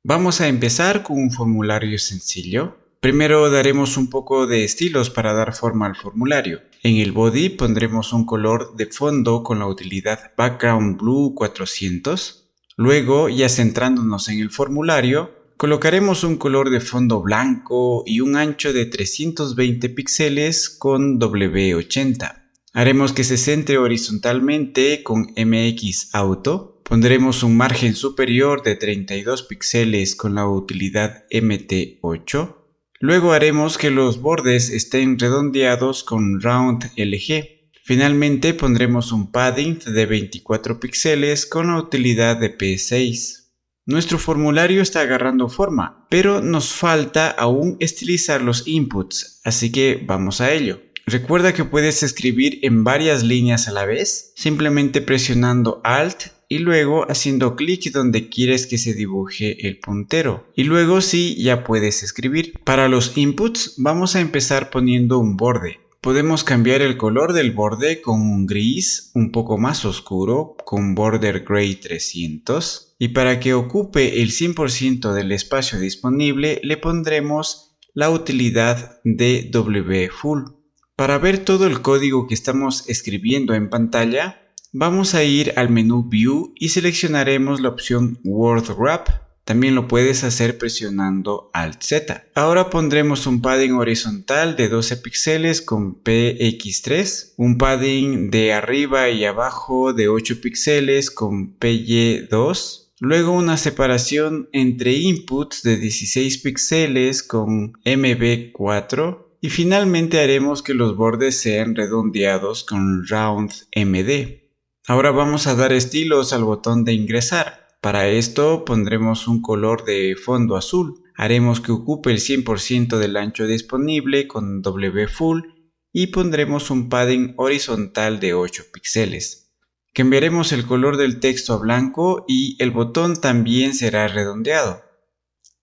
Vamos a empezar con un formulario sencillo. Primero daremos un poco de estilos para dar forma al formulario. En el body pondremos un color de fondo con la utilidad Background Blue 400. Luego, ya centrándonos en el formulario, colocaremos un color de fondo blanco y un ancho de 320 píxeles con W80. Haremos que se centre horizontalmente con MX Auto. Pondremos un margen superior de 32 píxeles con la utilidad MT8. Luego haremos que los bordes estén redondeados con Round LG. Finalmente pondremos un padding de 24 píxeles con la utilidad de P6. Nuestro formulario está agarrando forma, pero nos falta aún estilizar los inputs, así que vamos a ello. Recuerda que puedes escribir en varias líneas a la vez, simplemente presionando Alt y luego haciendo clic donde quieres que se dibuje el puntero. Y luego sí, ya puedes escribir. Para los inputs vamos a empezar poniendo un borde. Podemos cambiar el color del borde con un gris un poco más oscuro, con Border Gray 300. Y para que ocupe el 100% del espacio disponible, le pondremos la utilidad de wfull. Para ver todo el código que estamos escribiendo en pantalla, vamos a ir al menú View y seleccionaremos la opción Word Wrap. También lo puedes hacer presionando Alt Z. Ahora pondremos un padding horizontal de 12 píxeles con PX3, un padding de arriba y abajo de 8 píxeles con PY2, luego una separación entre inputs de 16 píxeles con MB4 y finalmente haremos que los bordes sean redondeados con Round MD. Ahora vamos a dar estilos al botón de ingresar. Para esto pondremos un color de fondo azul. Haremos que ocupe el 100% del ancho disponible con wfull y pondremos un padding horizontal de 8 píxeles. Cambiaremos el color del texto a blanco y el botón también será redondeado.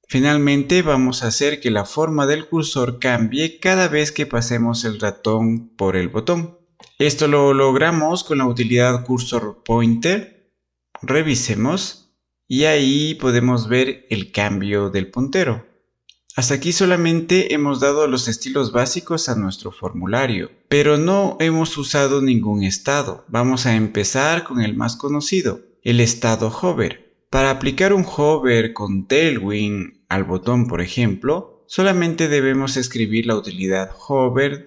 Finalmente vamos a hacer que la forma del cursor cambie cada vez que pasemos el ratón por el botón. Esto lo logramos con la utilidad Cursor Pointer. Revisemos y ahí podemos ver el cambio del puntero. Hasta aquí solamente hemos dado los estilos básicos a nuestro formulario, pero no hemos usado ningún estado. Vamos a empezar con el más conocido, el estado hover. Para aplicar un hover con Tailwind al botón, por ejemplo, solamente debemos escribir la utilidad hover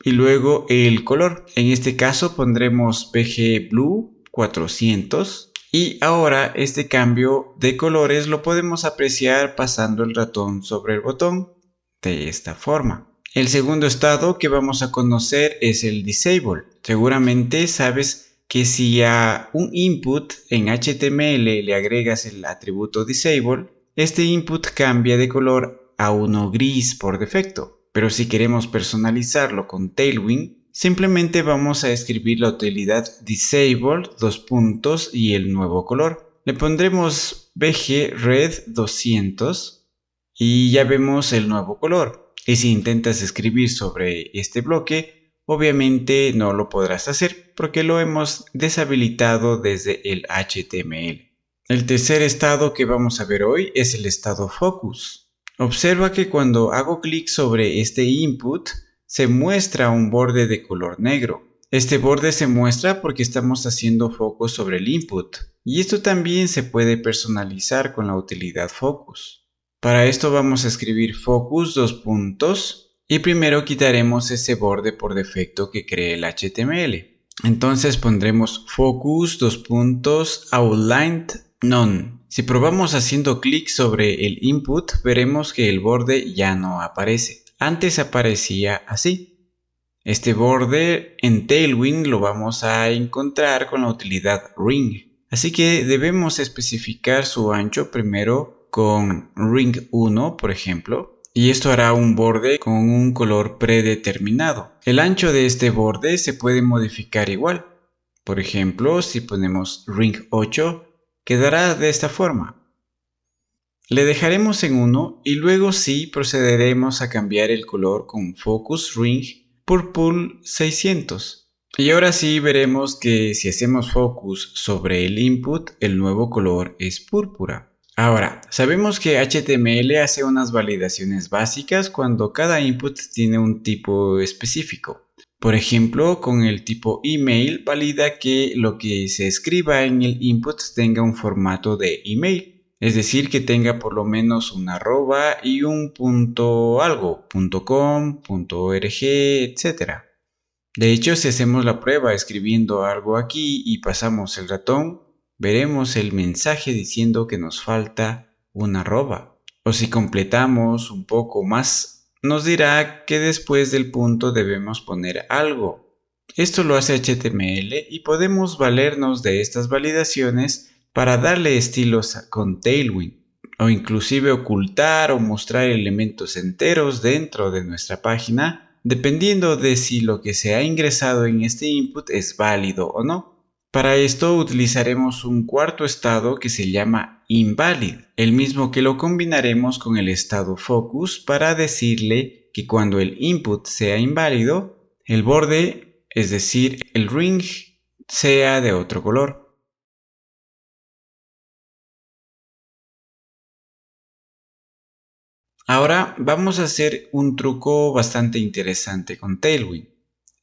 y luego el color. En este caso pondremos BG Blue 400 y ahora este cambio de colores lo podemos apreciar pasando el ratón sobre el botón de esta forma. El segundo estado que vamos a conocer es el Disable. Seguramente sabes que si a un input en HTML le agregas el atributo Disable, este input cambia de color a uno gris por defecto. Pero si queremos personalizarlo con Tailwind, simplemente vamos a escribir la utilidad Disable y el nuevo color. Le pondremos BG Red 200 y ya vemos el nuevo color. Y si intentas escribir sobre este bloque, obviamente no lo podrás hacer porque lo hemos deshabilitado desde el HTML. El tercer estado que vamos a ver hoy es el estado Focus. Observa que cuando hago clic sobre este input, se muestra un borde de color negro. Este borde se muestra porque estamos haciendo foco sobre el input. Y esto también se puede personalizar con la utilidad Focus. Para esto vamos a escribir Focus y primero quitaremos ese borde por defecto que cree el HTML. Entonces pondremos Focus Outlined None. Si probamos haciendo clic sobre el input, veremos que el borde ya no aparece. Antes aparecía así. Este borde en Tailwind lo vamos a encontrar con la utilidad Ring. Así que debemos especificar su ancho primero con Ring 1, por ejemplo. Y esto hará un borde con un color predeterminado. El ancho de este borde se puede modificar igual. Por ejemplo, si ponemos Ring 8, quedará de esta forma. Le dejaremos en 1 y luego sí procederemos a cambiar el color con Focus Ring Purple 600. Y ahora sí veremos que si hacemos focus sobre el input, el nuevo color es púrpura. Ahora, sabemos que HTML hace unas validaciones básicas cuando cada input tiene un tipo específico. Por ejemplo, con el tipo email valida que lo que se escriba en el input tenga un formato de email. Es decir, que tenga por lo menos un arroba y un punto algo, .com, .org, etc. De hecho, si hacemos la prueba escribiendo algo aquí y pasamos el ratón, veremos el mensaje diciendo que nos falta un arroba. O si completamos un poco más, nos dirá que después del punto debemos poner algo. Esto lo hace HTML y podemos valernos de estas validaciones para darle estilos con Tailwind, o inclusive ocultar o mostrar elementos enteros dentro de nuestra página, dependiendo de si lo que se ha ingresado en este input es válido o no. Para esto utilizaremos un cuarto estado que se llama invalid, el mismo que lo combinaremos con el estado focus para decirle que cuando el input sea inválido, el borde, es decir, el ring, sea de otro color. Ahora vamos a hacer un truco bastante interesante con Tailwind.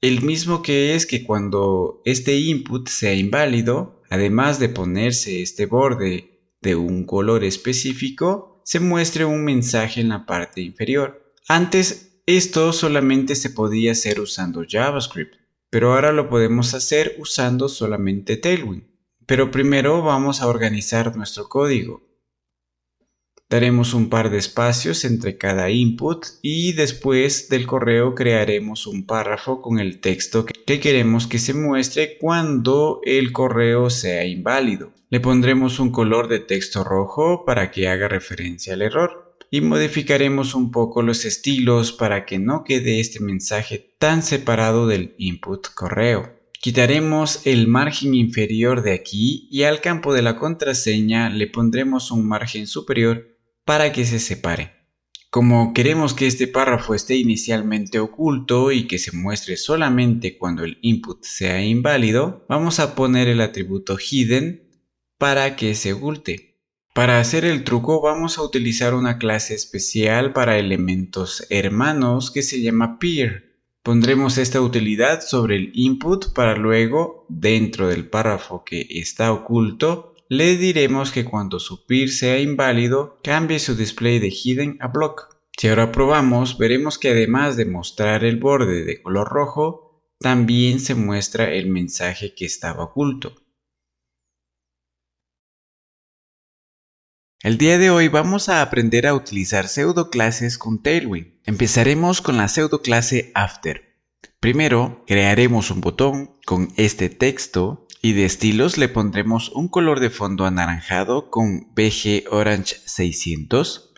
El mismo que es que cuando este input sea inválido, además de ponerse este borde de un color específico, se muestre un mensaje en la parte inferior. Antes esto solamente se podía hacer usando JavaScript, pero ahora lo podemos hacer usando solamente Tailwind. Pero primero vamos a organizar nuestro código. Daremos un par de espacios entre cada input y después del correo crearemos un párrafo con el texto que queremos que se muestre cuando el correo sea inválido. Le pondremos un color de texto rojo para que haga referencia al error y modificaremos un poco los estilos para que no quede este mensaje tan separado del input correo. Quitaremos el margen inferior de aquí y al campo de la contraseña le pondremos un margen superior para que se separe. Como queremos que este párrafo esté inicialmente oculto y que se muestre solamente cuando el input sea inválido, vamos a poner el atributo hidden para que se oculte. Para hacer el truco vamos a utilizar una clase especial para elementos hermanos que se llama peer. Pondremos esta utilidad sobre el input para luego, dentro del párrafo que está oculto, le diremos que cuando su peer sea inválido, cambie su display de hidden a block. Si ahora probamos, veremos que además de mostrar el borde de color rojo, también se muestra el mensaje que estaba oculto. El día de hoy vamos a aprender a utilizar pseudoclases con Tailwind. Empezaremos con la pseudoclase After. Primero, crearemos un botón con este texto y de estilos le pondremos un color de fondo anaranjado con BG Orange 600,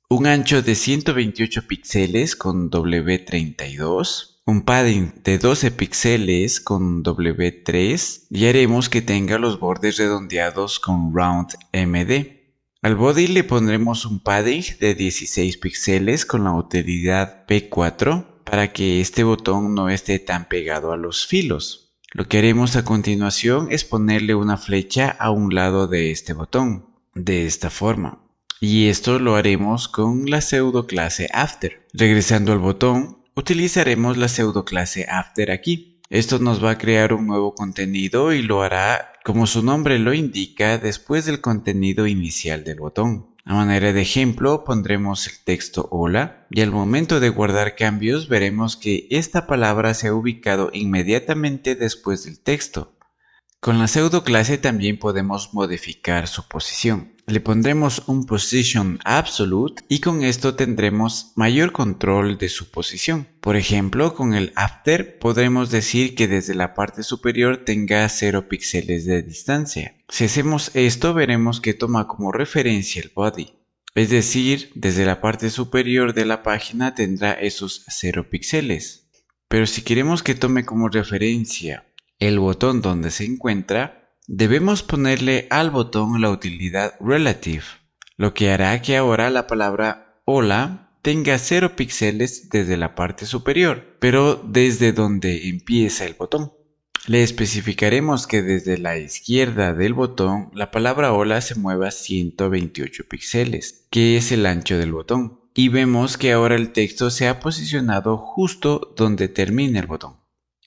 un ancho de 128 píxeles con W32, un padding de 12 píxeles con W3 y haremos que tenga los bordes redondeados con Round MD. Al body le pondremos un padding de 16 píxeles con la utilidad P4 para que este botón no esté tan pegado a los filos. Lo que haremos a continuación es ponerle una flecha a un lado de este botón, de esta forma. Y esto lo haremos con la pseudoclase After. Regresando al botón, utilizaremos la pseudoclase After aquí. Esto nos va a crear un nuevo contenido y lo hará, como su nombre lo indica, después del contenido inicial del botón. A manera de ejemplo, pondremos el texto hola y al momento de guardar cambios veremos que esta palabra se ha ubicado inmediatamente después del texto. Con la pseudoclase también podemos modificar su posición. Le pondremos un position absolute y con esto tendremos mayor control de su posición. Por ejemplo, con el after podremos decir que desde la parte superior tenga 0 píxeles de distancia. Si hacemos esto veremos que toma como referencia el body. Es decir, desde la parte superior de la página tendrá esos 0 píxeles. Pero si queremos que tome como referencia el botón donde se encuentra, debemos ponerle al botón la utilidad relative, lo que hará que ahora la palabra hola tenga 0 píxeles desde la parte superior, pero desde donde empieza el botón. Le especificaremos que desde la izquierda del botón la palabra hola se mueva 128 píxeles, que es el ancho del botón, y vemos que ahora el texto se ha posicionado justo donde termina el botón.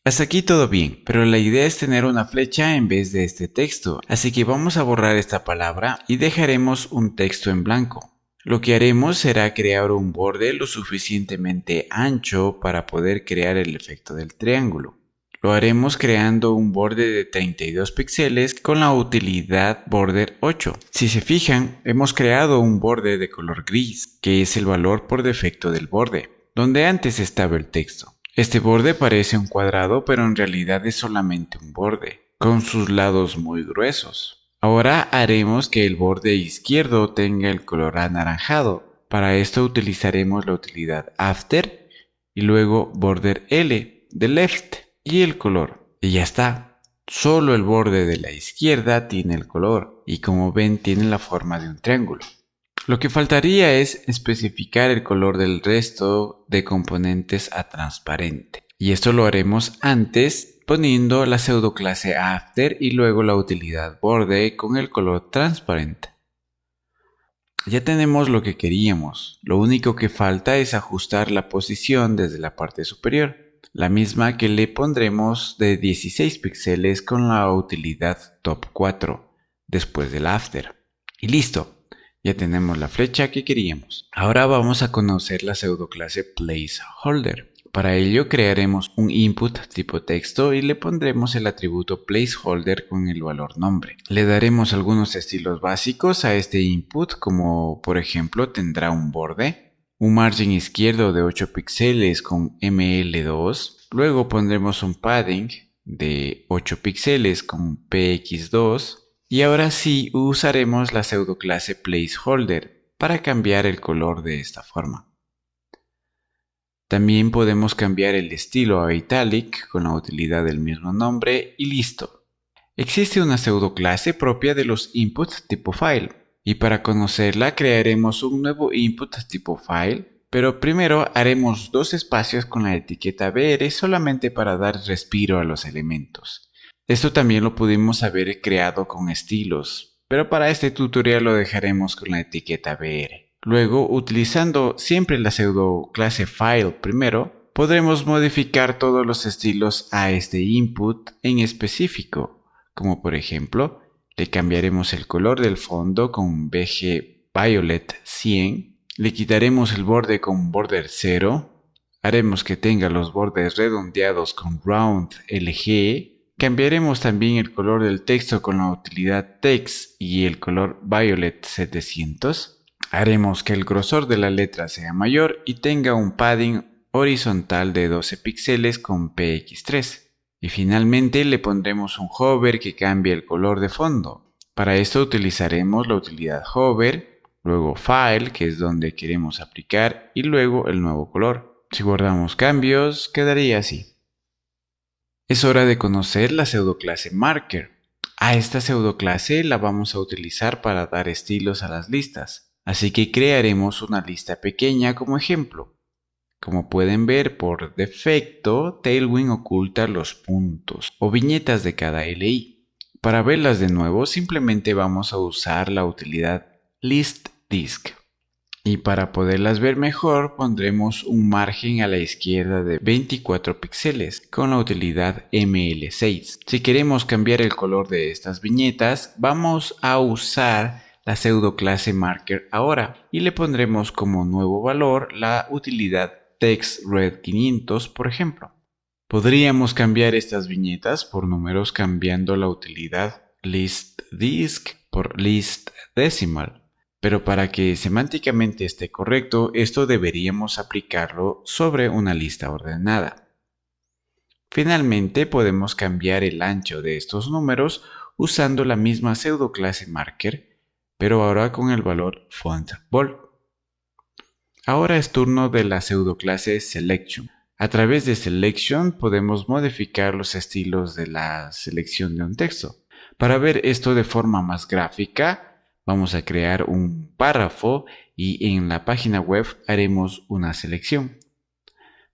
Hasta aquí todo bien, pero la idea es tener una flecha en vez de este texto, así que vamos a borrar esta palabra y dejaremos un texto en blanco. Lo que haremos será crear un borde lo suficientemente ancho para poder crear el efecto del triángulo. Lo haremos creando un borde de 32 píxeles con la utilidad border 8. Si se fijan, hemos creado un borde de color gris, que es el valor por defecto del borde, donde antes estaba el texto. Este borde parece un cuadrado, pero en realidad es solamente un borde, con sus lados muy gruesos. Ahora haremos que el borde izquierdo tenga el color anaranjado. Para esto utilizaremos la utilidad After y luego border L de left y el color. Y ya está. Solo el borde de la izquierda tiene el color y como ven tiene la forma de un triángulo. Lo que faltaría es especificar el color del resto de componentes a transparente. Y esto lo haremos antes poniendo la pseudoclase after y luego la utilidad borde con el color transparente. Ya tenemos lo que queríamos, lo único que falta es ajustar la posición desde la parte superior, la misma que le pondremos de 16 píxeles con la utilidad top 4 después del after. Y listo. Ya tenemos la flecha que queríamos. Ahora vamos a conocer la pseudoclase placeholder. Para ello crearemos un input tipo texto y le pondremos el atributo placeholder con el valor nombre. Le daremos algunos estilos básicos a este input, como por ejemplo tendrá un borde, un margen izquierdo de 8 píxeles con ML2, luego pondremos un padding de 8 píxeles con PX2, y ahora sí usaremos la pseudoclase placeholder para cambiar el color de esta forma. También podemos cambiar el estilo a italic con la utilidad del mismo nombre y listo. Existe una pseudoclase propia de los inputs tipo file y para conocerla crearemos un nuevo input tipo file, pero primero haremos dos espacios con la etiqueta br solamente para dar respiro a los elementos. Esto también lo pudimos haber creado con estilos, pero para este tutorial lo dejaremos con la etiqueta br. Luego, utilizando siempre la pseudoclase file primero, podremos modificar todos los estilos a este input en específico, como por ejemplo, le cambiaremos el color del fondo con BG Violet 100, le quitaremos el borde con border 0, haremos que tenga los bordes redondeados con round LG, cambiaremos también el color del texto con la utilidad text y el color Violet 700. Haremos que el grosor de la letra sea mayor y tenga un padding horizontal de 12 píxeles con PX3. Y finalmente le pondremos un hover que cambie el color de fondo. Para esto utilizaremos la utilidad hover, luego file, que es donde queremos aplicar, y luego el nuevo color. Si guardamos cambios, quedaría así. Es hora de conocer la pseudoclase marker. A esta pseudoclase la vamos a utilizar para dar estilos a las listas. Así que crearemos una lista pequeña como ejemplo. Como pueden ver, por defecto, Tailwind oculta los puntos o viñetas de cada LI. Para verlas de nuevo, simplemente vamos a usar la utilidad listDisk. Y para poderlas ver mejor, pondremos un margen a la izquierda de 24 píxeles con la utilidad ML6. Si queremos cambiar el color de estas viñetas, vamos a usar la pseudoclase marker ahora y le pondremos como nuevo valor la utilidad textRed500, por ejemplo. Podríamos cambiar estas viñetas por números cambiando la utilidad listDisk por listDecimal. Pero para que semánticamente esté correcto, esto deberíamos aplicarlo sobre una lista ordenada. Finalmente, podemos cambiar el ancho de estos números usando la misma pseudoclase marker, pero ahora con el valor fontBold. Ahora es turno de la pseudoclase selection. A través de selection podemos modificar los estilos de la selección de un texto. Para ver esto de forma más gráfica, vamos a crear un párrafo y en la página web haremos una selección.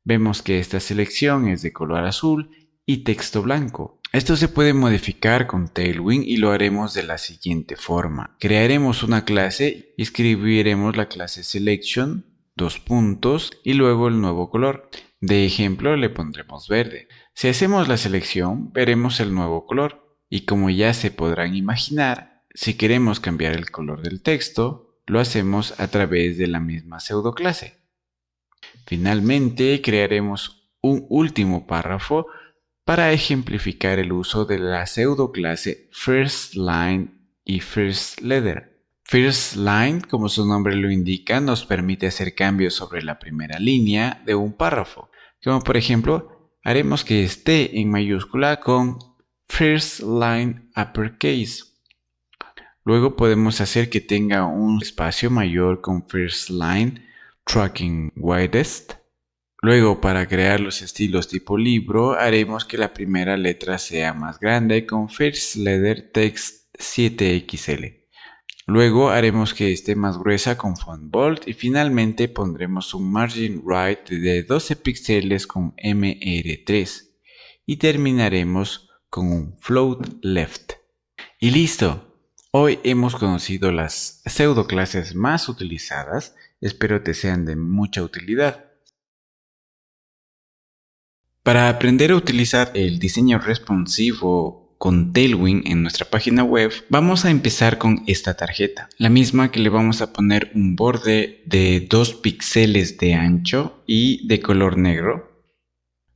Vemos que esta selección es de color azul y texto blanco. Esto se puede modificar con Tailwind y lo haremos de la siguiente forma. Crearemos una clase y escribiremos la clase selection, y luego el nuevo color. De ejemplo le pondremos verde. Si hacemos la selección, veremos el nuevo color. Y como ya se podrán imaginar, si queremos cambiar el color del texto, lo hacemos a través de la misma pseudoclase. Finalmente, crearemos un último párrafo para ejemplificar el uso de la pseudoclase firstLine y firstLetter. firstLine, como su nombre lo indica, nos permite hacer cambios sobre la primera línea de un párrafo, como por ejemplo, haremos que esté en mayúscula con firstLine uppercase. Luego podemos hacer que tenga un espacio mayor con firstLine tracking widest. Luego, para crear los estilos tipo libro, haremos que la primera letra sea más grande con First Letter Text 7XL. Luego haremos que esté más gruesa con Font Bold y finalmente pondremos un Margin Right de 12 píxeles con MR3 y terminaremos con un Float Left. Y listo. Hoy hemos conocido las pseudo clases más utilizadas. Espero te sean de mucha utilidad. Para aprender a utilizar el diseño responsivo con Tailwind en nuestra página web, vamos a empezar con esta tarjeta, la misma que le vamos a poner un borde de 2 píxeles de ancho y de color negro.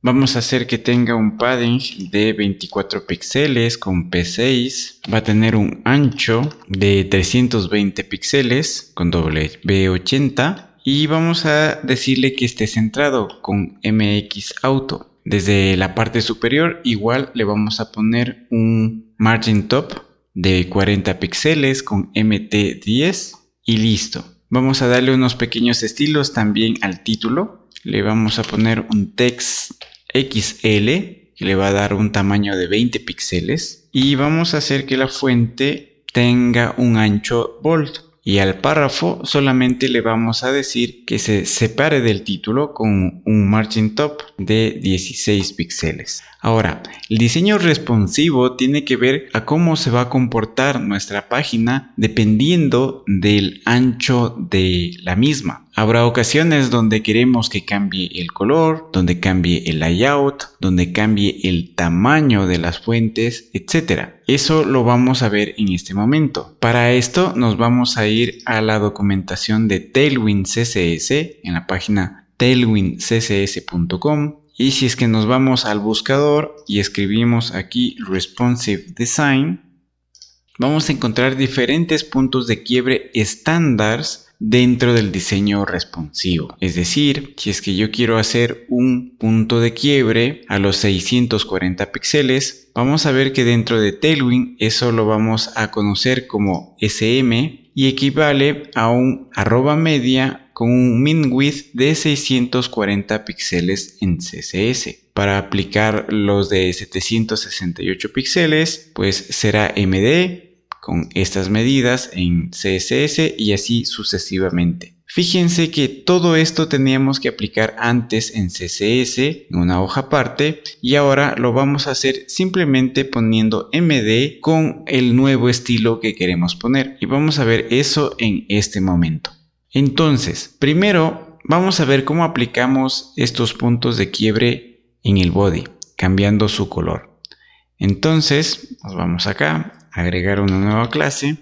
Vamos a hacer que tenga un padding de 24 píxeles con P6, va a tener un ancho de 320 píxeles con W80 y vamos a decirle que esté centrado con MX Auto. Desde la parte superior igual le vamos a poner un margin top de 40 píxeles con MT10 y listo. Vamos a darle unos pequeños estilos también al título. Le vamos a poner un text XL que le va a dar un tamaño de 20 píxeles y vamos a hacer que la fuente tenga un ancho bold. Y al párrafo solamente le vamos a decir que se separe del título con un margin top de 16 píxeles. Ahora, el diseño responsivo tiene que ver a cómo se va a comportar nuestra página dependiendo del ancho de la misma. Habrá ocasiones donde queremos que cambie el color, donde cambie el layout, donde cambie el tamaño de las fuentes, etc. Eso lo vamos a ver en este momento. Para esto nos vamos a ir a la documentación de Tailwind CSS en la página tailwindcss.com y si es que nos vamos al buscador y escribimos aquí Responsive Design, vamos a encontrar diferentes puntos de quiebre estándares dentro del diseño responsivo. Es decir, si es que yo quiero hacer un punto de quiebre a los 640 píxeles, vamos a ver que dentro de Tailwind eso lo vamos a conocer como SM y equivale a un @media con un min width de 640 píxeles en CSS. Para aplicar los de 768 píxeles, pues será MD con estas medidas en CSS y así sucesivamente. Fíjense que todo esto teníamos que aplicar antes en CSS, en una hoja aparte, y ahora lo vamos a hacer simplemente poniendo MD con el nuevo estilo que queremos poner. Y vamos a ver eso en este momento. Entonces, primero vamos a ver cómo aplicamos estos puntos de quiebre en el body, cambiando su color. Entonces, nos vamos acá, agregar una nueva clase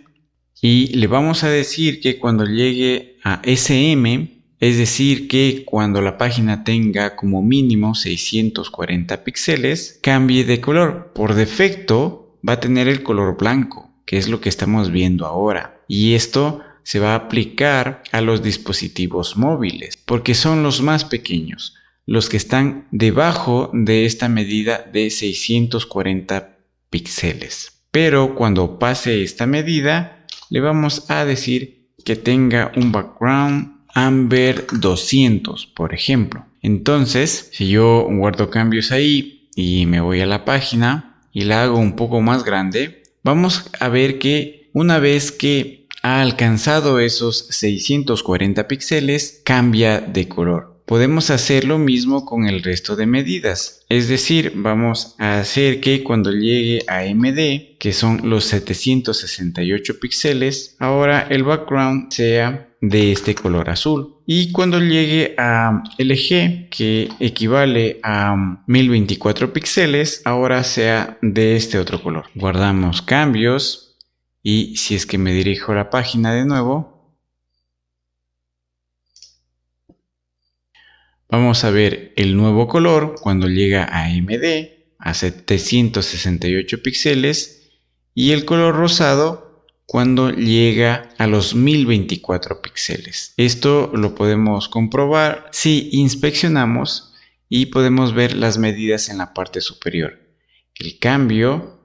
y le vamos a decir que cuando llegue a SM, es decir que cuando la página tenga como mínimo 640 píxeles, cambie de color. Por defecto va a tener el color blanco, que es lo que estamos viendo ahora. Y esto se va a aplicar a los dispositivos móviles, porque son los más pequeños, los que están debajo de esta medida de 640 píxeles. Pero cuando pase esta medida, le vamos a decir que tenga un background Amber 200, por ejemplo. Entonces, si yo guardo cambios ahí y me voy a la página y la hago un poco más grande, vamos a ver que una vez que ha alcanzado esos 640 píxeles, cambia de color. Podemos hacer lo mismo con el resto de medidas. Es decir, vamos a hacer que cuando llegue a MD, que son los 768 píxeles, ahora el background sea de este color azul. Y cuando llegue a LG, que equivale a 1024 píxeles, ahora sea de este otro color. Guardamos cambios y si es que me dirijo a la página de nuevo, vamos a ver el nuevo color cuando llega a MD, a 768 píxeles, y el color rosado cuando llega a los 1024 píxeles. Esto lo podemos comprobar si inspeccionamos y podemos ver las medidas en la parte superior. El cambio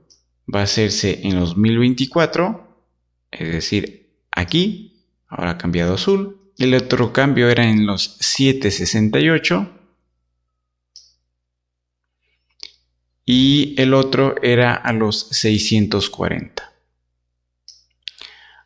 va a hacerse en los 1024, es decir, aquí, ahora ha cambiado azul. El otro cambio era en los 768 y el otro era a los 640.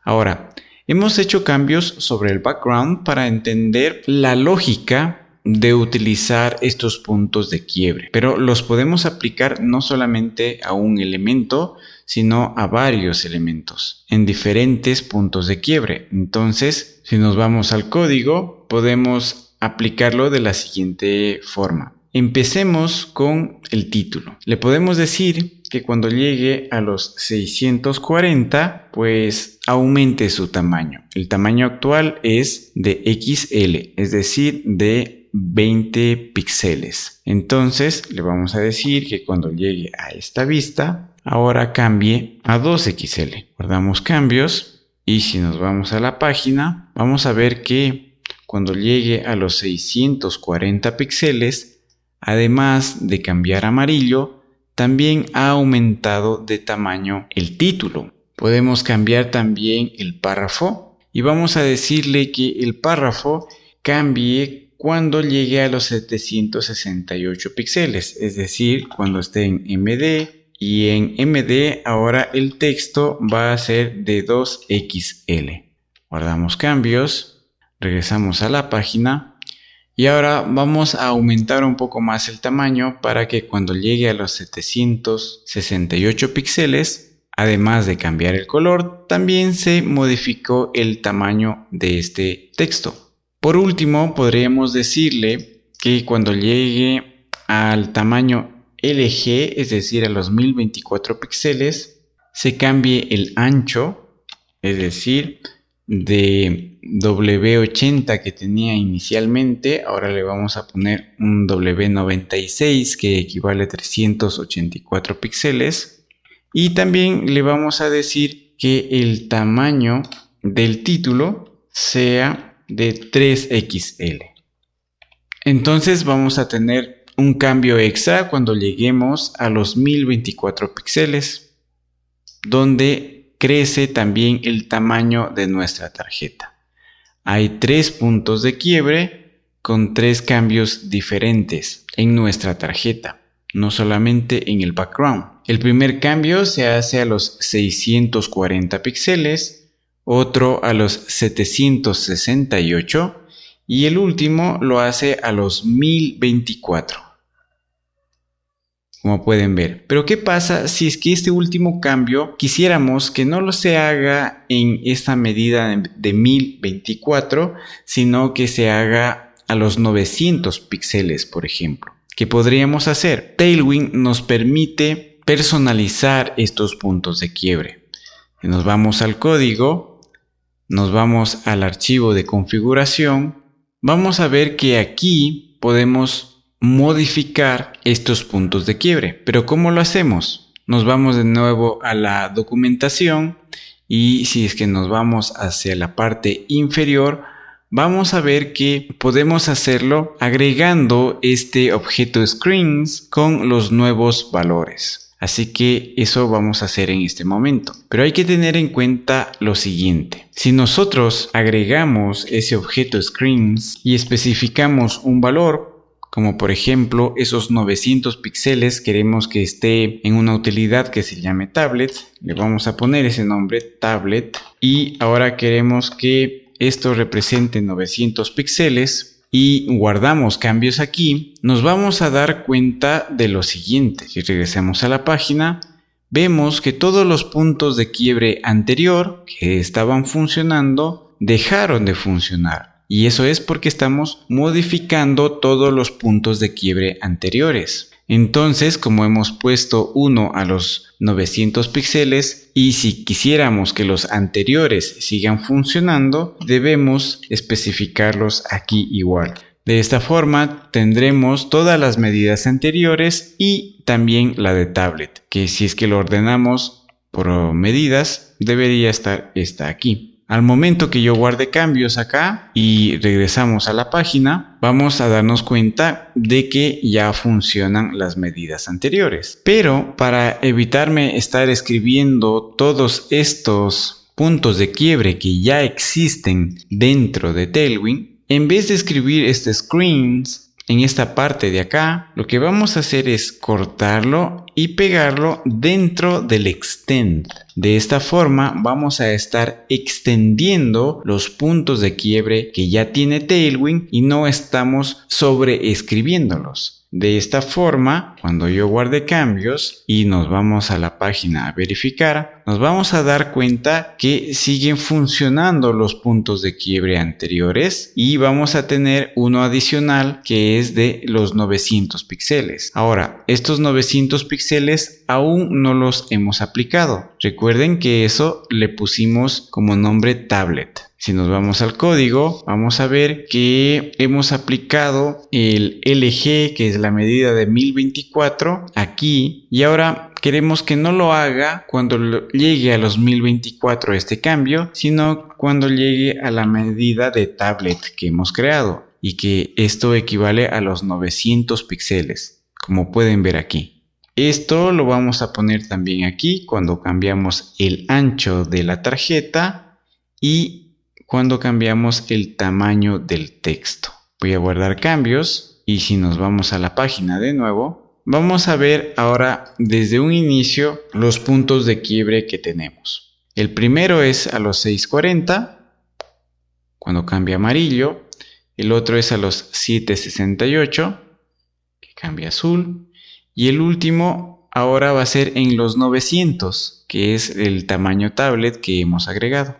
Ahora, hemos hecho cambios sobre el background para entender la lógica de utilizar estos puntos de quiebre, pero los podemos aplicar no solamente a un elemento, sino a varios elementos en diferentes puntos de quiebre. Entonces, si nos vamos al código, podemos aplicarlo de la siguiente forma. Empecemos con el título. Le podemos decir que cuando llegue a los 640, pues aumente su tamaño. El tamaño actual es de XL, es decir, de 20 píxeles. Entonces le vamos a decir que cuando llegue a esta vista, ahora cambie a 2XL. Guardamos cambios y si nos vamos a la página, vamos a ver que cuando llegue a los 640 píxeles, además de cambiar a amarillo, también ha aumentado de tamaño el título. Podemos cambiar también el párrafo y vamos a decirle que el párrafo cambie cuando llegue a los 768 píxeles, es decir, cuando esté en MD, y en MD ahora el texto va a ser de 2XL. Guardamos cambios, regresamos a la página y ahora vamos a aumentar un poco más el tamaño para que cuando llegue a los 768 píxeles, además de cambiar el color, también se modificó el tamaño de este texto. Por último, podríamos decirle que cuando llegue al tamaño LG, es decir, a los 1024 píxeles, se cambie el ancho, es decir, de W80 que tenía inicialmente, ahora le vamos a poner un W96 que equivale a 384 píxeles. Y también le vamos a decir que el tamaño del título sea de 3XL. Entonces vamos a tener un cambio extra cuando lleguemos a los 1024 píxeles, donde crece también el tamaño de nuestra tarjeta. Hay 3 puntos de quiebre con 3 cambios diferentes en nuestra tarjeta, no solamente en el background. El primer cambio se hace a los 640 píxeles, otro a los 768 y el último lo hace a los 1024. Como pueden ver. Pero ¿qué pasa si es que este último cambio quisiéramos que no lo se haga en esta medida de 1024, sino que se haga a los 900 píxeles, por ejemplo? ¿Qué podríamos hacer? Tailwind nos permite personalizar estos puntos de quiebre. Nos vamos al código, nos vamos al archivo de configuración, vamos a ver que aquí podemos modificar estos puntos de quiebre. ¿Pero cómo lo hacemos? Nos vamos de nuevo a la documentación y si es que nos vamos hacia la parte inferior, vamos a ver que podemos hacerlo agregando este objeto screens con los nuevos valores. Así que eso vamos a hacer en este momento. Pero hay que tener en cuenta lo siguiente. Si nosotros agregamos ese objeto screens y especificamos un valor, como por ejemplo esos 900 píxeles, queremos que esté en una utilidad que se llame tablet, le vamos a poner ese nombre tablet y ahora queremos que esto represente 900 píxeles y guardamos cambios aquí, nos vamos a dar cuenta de lo siguiente. Si regresamos a la página, vemos que todos los puntos de quiebre anterior que estaban funcionando dejaron de funcionar. Y eso es porque estamos modificando todos los puntos de quiebre anteriores. Entonces, como hemos puesto uno a los 900 píxeles y si quisiéramos que los anteriores sigan funcionando, debemos especificarlos aquí igual. De esta forma tendremos todas las medidas anteriores y también la de tablet, que si es que lo ordenamos por medidas, debería estar esta aquí. Al momento que yo guarde cambios acá y regresamos a la página, vamos a darnos cuenta de que ya funcionan las medidas anteriores. Pero para evitarme estar escribiendo todos estos puntos de quiebre que ya existen dentro de Tailwind, en vez de escribir este screens, en esta parte de acá, lo que vamos a hacer es cortarlo y pegarlo dentro del extend. De esta forma vamos a estar extendiendo los puntos de quiebre que ya tiene Tailwind y no estamos sobreescribiéndolos. De esta forma, cuando yo guarde cambios y nos vamos a la página a verificar, nos vamos a dar cuenta que siguen funcionando los puntos de quiebre anteriores y vamos a tener uno adicional que es de los 900 píxeles. Ahora, estos 900 píxeles aún no los hemos aplicado. Recuerden que eso le pusimos como nombre tablet. Si nos vamos al código, vamos a ver que hemos aplicado el LG, que es la medida de 1024, aquí. Y ahora queremos que no lo haga cuando llegue a los 1024 este cambio, sino cuando llegue a la medida de tablet que hemos creado. Y que esto equivale a los 900 píxeles, como pueden ver aquí. Esto lo vamos a poner también aquí cuando cambiamos el ancho de la tarjeta y cuando cambiamos el tamaño del texto. Voy a guardar cambios y si nos vamos a la página de nuevo, vamos a ver ahora desde un inicio los puntos de quiebre que tenemos. El primero es a los 640, cuando cambia amarillo. El otro es a los 768, que cambia azul. Y el último ahora va a ser en los 900, que es el tamaño tablet que hemos agregado.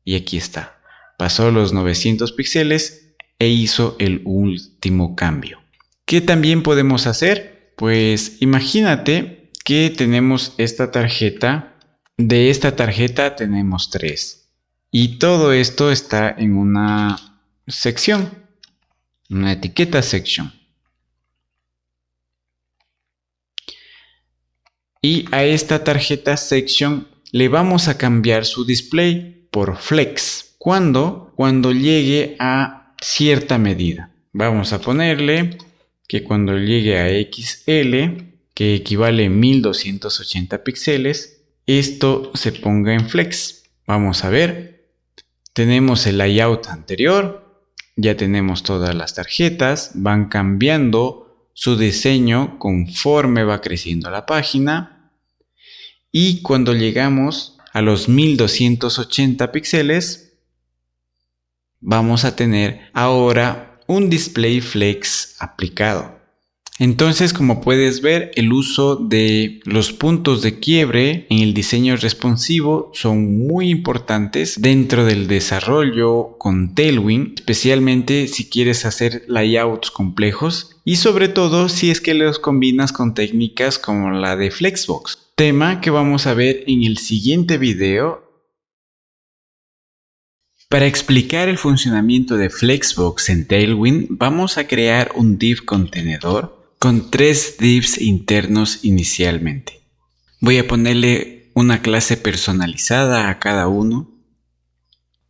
Y aquí está. Pasó los 900 píxeles e hizo el último cambio. ¿Qué también podemos hacer? Pues imagínate que tenemos esta tarjeta. De esta tarjeta tenemos 3. Y todo esto está en una sección, una etiqueta section. Y a esta tarjeta section le vamos a cambiar su display por flex. ¿Cuándo? Cuando llegue a cierta medida. Vamos a ponerle que cuando llegue a XL, que equivale a 1280 píxeles, esto se ponga en flex. Vamos a ver. Tenemos el layout anterior. Ya tenemos todas las tarjetas. Van cambiando su diseño conforme va creciendo la página. Y cuando llegamos a los 1280 píxeles, vamos a tener ahora un display flex aplicado. Entonces, como puedes ver, el uso de los puntos de quiebre en el diseño responsivo son muy importantes dentro del desarrollo con Tailwind, especialmente si quieres hacer layouts complejos y sobre todo si es que los combinas con técnicas como la de Flexbox, tema que vamos a ver en el siguiente video. Para explicar el funcionamiento de Flexbox en Tailwind, vamos a crear un div contenedor con 3 divs internos inicialmente. Voy a ponerle una clase personalizada a cada uno.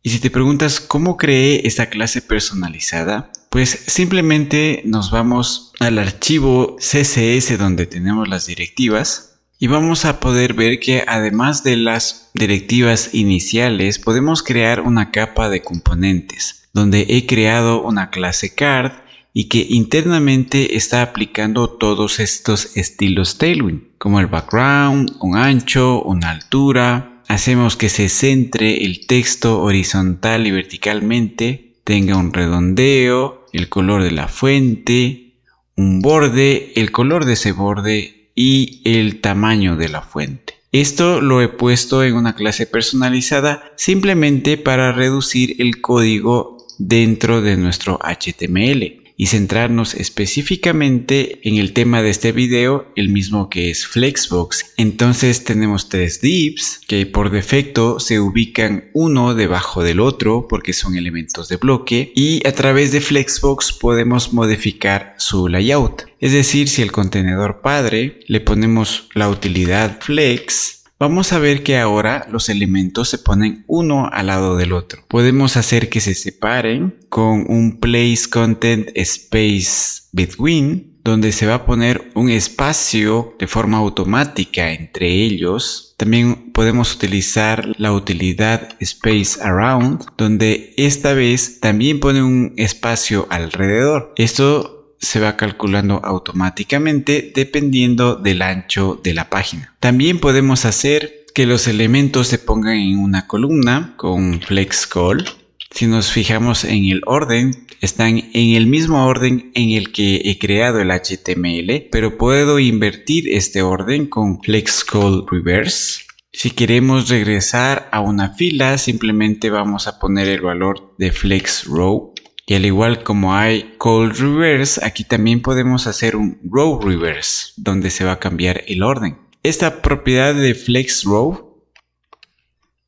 Y si te preguntas cómo creé esta clase personalizada, pues simplemente nos vamos al archivo CSS donde tenemos las directivas. Y vamos a poder ver que además de las directivas iniciales, podemos crear una capa de componentes, donde he creado una clase card y que internamente está aplicando todos estos estilos Tailwind, como el background, un ancho, una altura. Hacemos que se centre el texto horizontal y verticalmente, tenga un redondeo, el color de la fuente, un borde, el color de ese borde y el tamaño de la fuente. Esto lo he puesto en una clase personalizada simplemente para reducir el código dentro de nuestro HTML y centrarnos específicamente en el tema de este video, el mismo que es Flexbox. Entonces tenemos 3 divs que por defecto se ubican uno debajo del otro porque son elementos de bloque y a través de Flexbox podemos modificar su layout. Es decir, si el contenedor padre le ponemos la utilidad flex, vamos a ver que ahora los elementos se ponen uno al lado del otro. Podemos hacer que se separen con un place content space between, donde se va a poner un espacio de forma automática entre ellos. También podemos utilizar la utilidad space around, donde esta vez también pone un espacio alrededor. Esto se va calculando automáticamente dependiendo del ancho de la página. También podemos hacer que los elementos se pongan en una columna con FlexCol. Si nos fijamos en el orden, están en el mismo orden en el que he creado el HTML, pero puedo invertir este orden con FlexCol Reverse. Si queremos regresar a una fila, simplemente vamos a poner el valor de FlexRow. Y al igual como hay Call Reverse, aquí también podemos hacer un Row Reverse, donde se va a cambiar el orden. Esta propiedad de FlexRow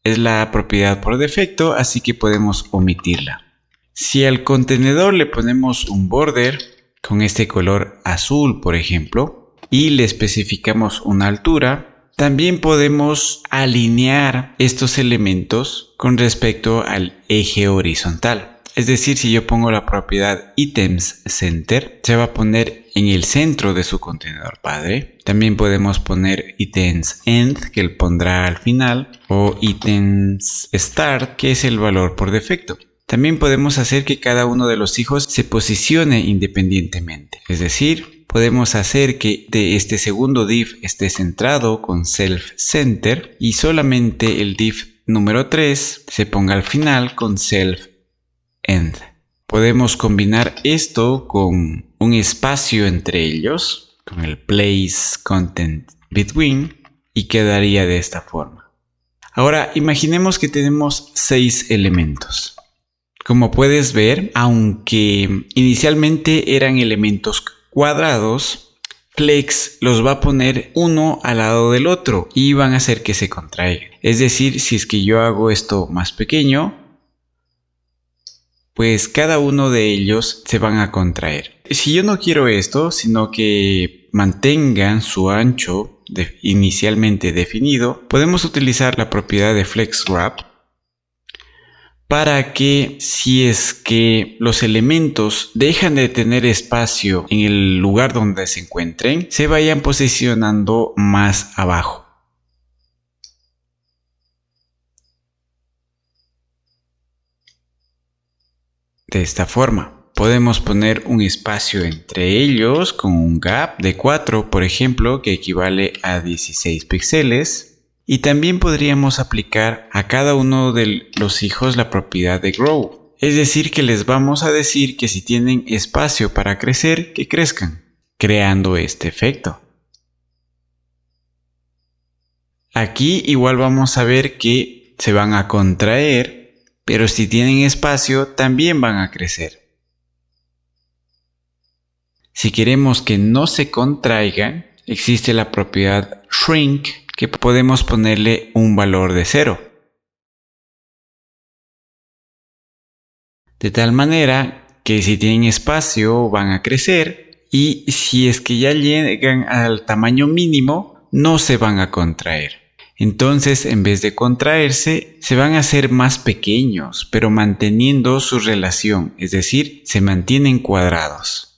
es la propiedad por defecto, así que podemos omitirla. Si al contenedor le ponemos un border con este color azul, por ejemplo, y le especificamos una altura, también podemos alinear estos elementos con respecto al eje horizontal. Es decir, si yo pongo la propiedad items center, se va a poner en el centro de su contenedor padre. También podemos poner items end, que él pondrá al final, o items start, que es el valor por defecto. También podemos hacer que cada uno de los hijos se posicione independientemente. Es decir, podemos hacer que de este segundo div esté centrado con self center y solamente el div número 3 se ponga al final con self end. Podemos combinar esto con un espacio entre ellos, con el place content between, y quedaría de esta forma. Ahora imaginemos que tenemos 6 elementos. Como puedes ver, aunque inicialmente eran elementos cuadrados, Flex los va a poner uno al lado del otro y van a hacer que se contraigan. Es decir, si es que yo hago esto más pequeño, pues cada uno de ellos se van a contraer. Si yo no quiero esto, sino que mantengan su ancho inicialmente definido, podemos utilizar la propiedad de FlexWrap para que si es que los elementos dejan de tener espacio en el lugar donde se encuentren, se vayan posicionando más abajo. De esta forma, podemos poner un espacio entre ellos con un gap de 4, por ejemplo, que equivale a 16 píxeles. Y también podríamos aplicar a cada uno de los hijos la propiedad de grow. Es decir, que les vamos a decir que si tienen espacio para crecer, que crezcan, creando este efecto. Aquí igual vamos a ver que se van a contraer, pero si tienen espacio también van a crecer. Si queremos que no se contraigan, existe la propiedad shrink, que podemos ponerle un valor de 0. De tal manera que si tienen espacio van a crecer y si es que ya llegan al tamaño mínimo no se van a contraer. Entonces, en vez de contraerse, se van a hacer más pequeños, pero manteniendo su relación, es decir, se mantienen cuadrados.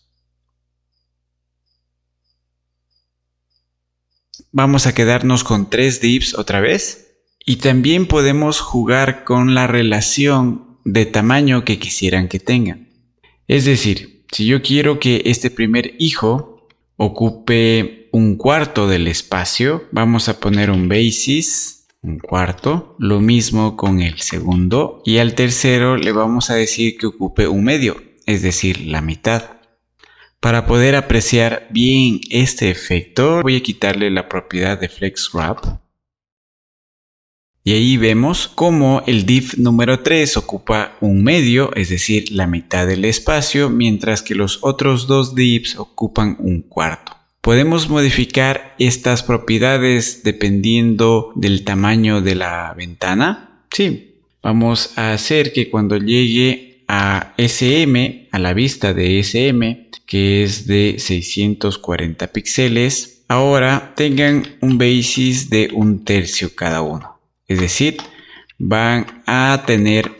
Vamos a quedarnos con 3 divs otra vez. Y también podemos jugar con la relación de tamaño que quisieran que tengan. Es decir, si yo quiero que este primer hijo ocupe un cuarto del espacio, vamos a poner un basis, un cuarto, lo mismo con el segundo, y al tercero le vamos a decir que ocupe un medio, es decir, la mitad. Para poder apreciar bien este efecto, voy a quitarle la propiedad de FlexWrap. Y ahí vemos cómo el div número 3 ocupa un medio, es decir, la mitad del espacio, mientras que los otros 2 divs ocupan un cuarto. ¿Podemos modificar estas propiedades dependiendo del tamaño de la ventana? Sí. Vamos a hacer que cuando llegue a SM, a la vista de SM, que es de 640 píxeles, ahora tengan un basis de 1/3 cada uno. Es decir, van a tener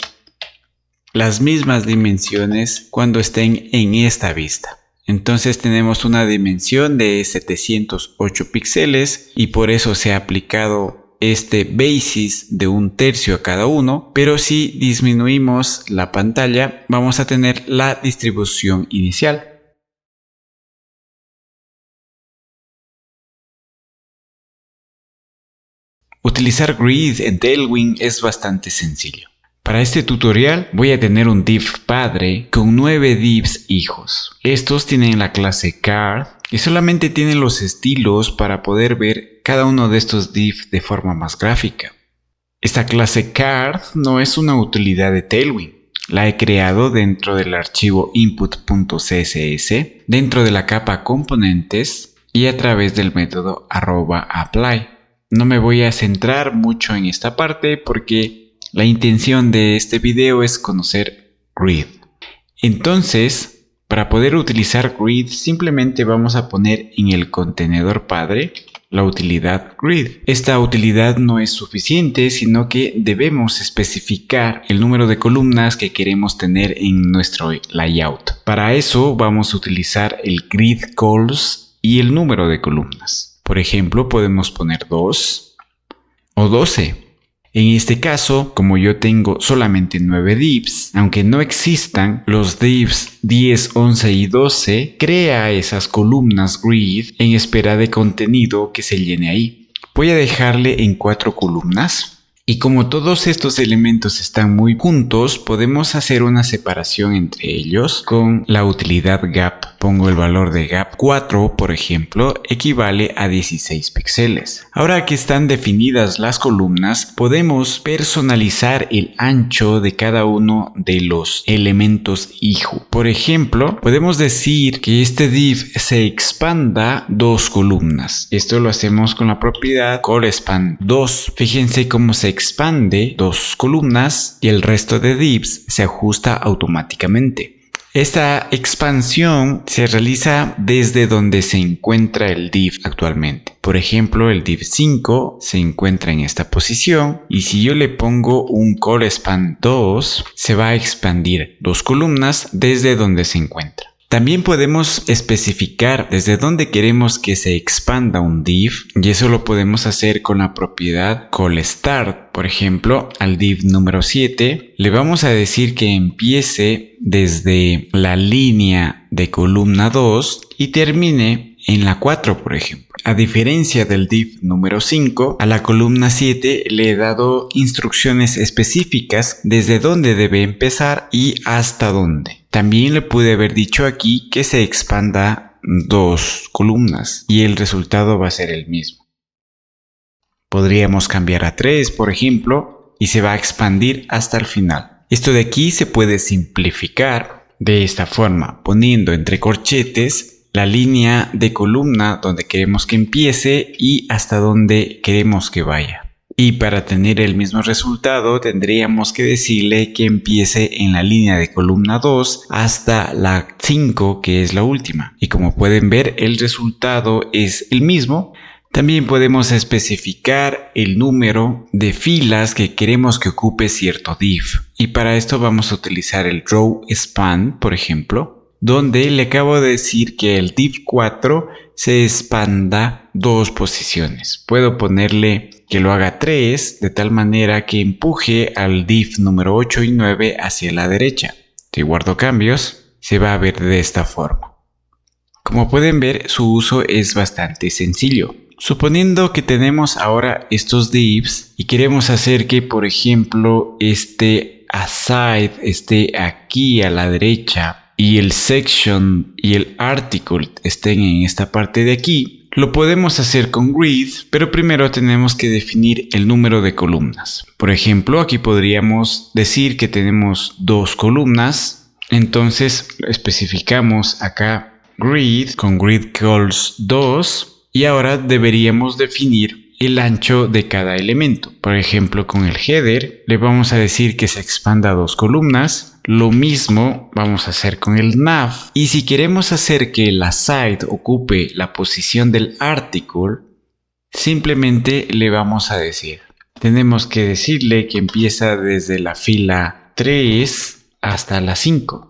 las mismas dimensiones cuando estén en esta vista. Entonces tenemos una dimensión de 708 píxeles y por eso se ha aplicado este basis de 1/3 a cada uno, pero si disminuimos la pantalla vamos a tener la distribución inicial. Utilizar grid en Tailwind es bastante sencillo. Para este tutorial voy a tener un div padre con 9 divs hijos. Estos tienen la clase card y solamente tienen los estilos para poder ver cada uno de estos divs de forma más gráfica. Esta clase card no es una utilidad de Tailwind. La he creado dentro del archivo input.css, dentro de la capa componentes y a través del método @apply. No me voy a centrar mucho en esta parte porque la intención de este video es conocer grid. Entonces, para poder utilizar grid, simplemente vamos a poner en el contenedor padre la utilidad grid. Esta utilidad no es suficiente, sino que debemos especificar el número de columnas que queremos tener en nuestro layout. Para eso vamos a utilizar el grid calls y el número de columnas. Por ejemplo, podemos poner 2 o 12. En este caso, como yo tengo solamente 9 divs, aunque no existan los divs 10, 11 y 12, crea esas columnas grid en espera de contenido que se llene ahí. Voy a dejarle en 4 columnas. Y como todos estos elementos están muy juntos, podemos hacer una separación entre ellos con la utilidad gap. Pongo el valor de gap 4, por ejemplo, equivale a 16 píxeles. Ahora que están definidas las columnas, podemos personalizar el ancho de cada uno de los elementos hijo. Por ejemplo, podemos decir que este div se expanda 2 columnas. Esto lo hacemos con la propiedad callExpand2. Fíjense cómo se expande 2 columnas y el resto de divs se ajusta automáticamente. Esta expansión se realiza desde donde se encuentra el div actualmente. Por ejemplo, el div 5 se encuentra en esta posición y si yo le pongo un callExpand2, se va a expandir 2 columnas desde donde se encuentra. También podemos especificar desde dónde queremos que se expanda un div y eso lo podemos hacer con la propiedad callStart. Por ejemplo, al div número 7 le vamos a decir que empiece desde la línea de columna 2 y termine en la 4, por ejemplo. A diferencia del div número 5, a la columna 7 le he dado instrucciones específicas desde dónde debe empezar y hasta dónde. También le pude haber dicho aquí que se expanda 2 columnas y el resultado va a ser el mismo. Podríamos cambiar a 3, por ejemplo, y se va a expandir hasta el final. Esto de aquí se puede simplificar de esta forma, poniendo entre corchetes la línea de columna donde queremos que empiece y hasta donde queremos que vaya. Y para tener el mismo resultado tendríamos que decirle que empiece en la línea de columna 2 hasta la 5, que es la última. Y como pueden ver, el resultado es el mismo. También podemos especificar el número de filas que queremos que ocupe cierto div. Y para esto vamos a utilizar el rowExpand, por ejemplo, donde le acabo de decir que el div 4 se expanda 2 posiciones. Puedo ponerle que lo haga 3 de tal manera que empuje al div número 8 y 9 hacia la derecha. Si guardo cambios, se va a ver de esta forma. Como pueden ver, su uso es bastante sencillo. Suponiendo que tenemos ahora estos divs y queremos hacer que, por ejemplo, este aside esté aquí a la derecha y el section y el article estén en esta parte de aquí, lo podemos hacer con grid, pero primero tenemos que definir el número de columnas. Por ejemplo, aquí podríamos decir que tenemos 2 columnas, entonces especificamos acá grid con grid calls 2 y ahora deberíamos definir el ancho de cada elemento. Por ejemplo, con el header le vamos a decir que se expanda 2 columnas. Lo mismo vamos a hacer con el nav. Y si queremos hacer que el aside ocupe la posición del article, simplemente le vamos a decir. Tenemos que decirle que empieza desde la fila 3 hasta la 5.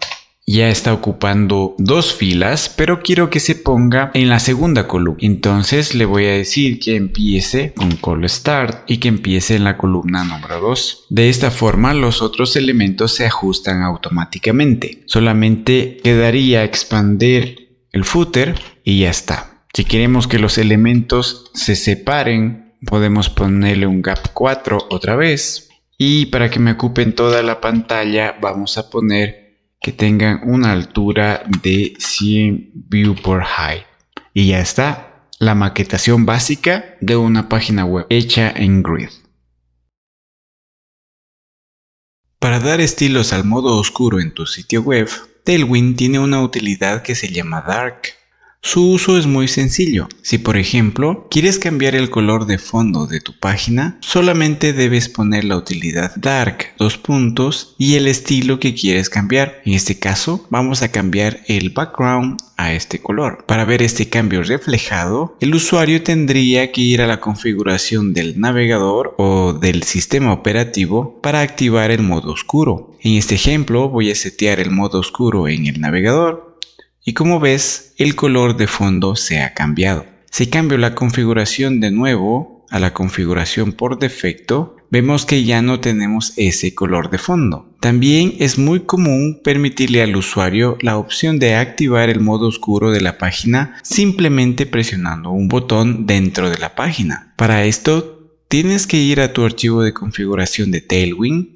Ya está ocupando 2 filas, pero quiero que se ponga en la segunda columna. Entonces le voy a decir que empiece con callStart y que empiece en la columna número 2. De esta forma los otros elementos se ajustan automáticamente. Solamente quedaría expandir el footer y ya está. Si queremos que los elementos se separen Podemos ponerle un gap 4 otra vez. Y para que me ocupen toda la pantalla vamos a poner que tengan una altura de 100 viewport height. Y ya está, la maquetación básica de una página web hecha en Grid. Para dar estilos al modo oscuro en tu sitio web, Tailwind tiene una utilidad que se llama Dark. Su uso es muy sencillo. Si por ejemplo quieres cambiar el color de fondo de tu página, solamente debes poner la utilidad Dark y el estilo que quieres cambiar. En este caso vamos a cambiar el background a este color. Para ver este cambio reflejado, el usuario tendría que ir a la configuración del navegador o del sistema operativo para activar el modo oscuro. En este ejemplo voy a setear el modo oscuro en el navegador. Y como ves, el color de fondo se ha cambiado. Si cambio la configuración de nuevo a la configuración por defecto, vemos que ya no tenemos ese color de fondo. También es muy común permitirle al usuario la opción de activar el modo oscuro de la página simplemente presionando un botón dentro de la página. Para esto, tienes que ir a tu archivo de configuración de Tailwind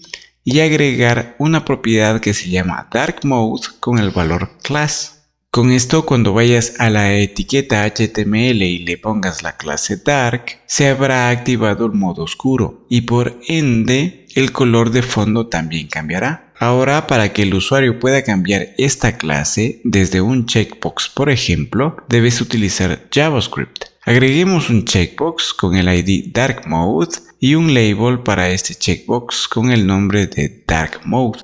y agregar una propiedad que se llama Dark Mode con el valor class. Con esto, cuando vayas a la etiqueta HTML y le pongas la clase Dark, se habrá activado el modo oscuro y por ende el color de fondo también cambiará. Ahora, para que el usuario pueda cambiar esta clase desde un checkbox, por ejemplo, debes utilizar JavaScript. Agreguemos un checkbox con el ID Dark Mode y un label para este checkbox con el nombre de Dark Mode.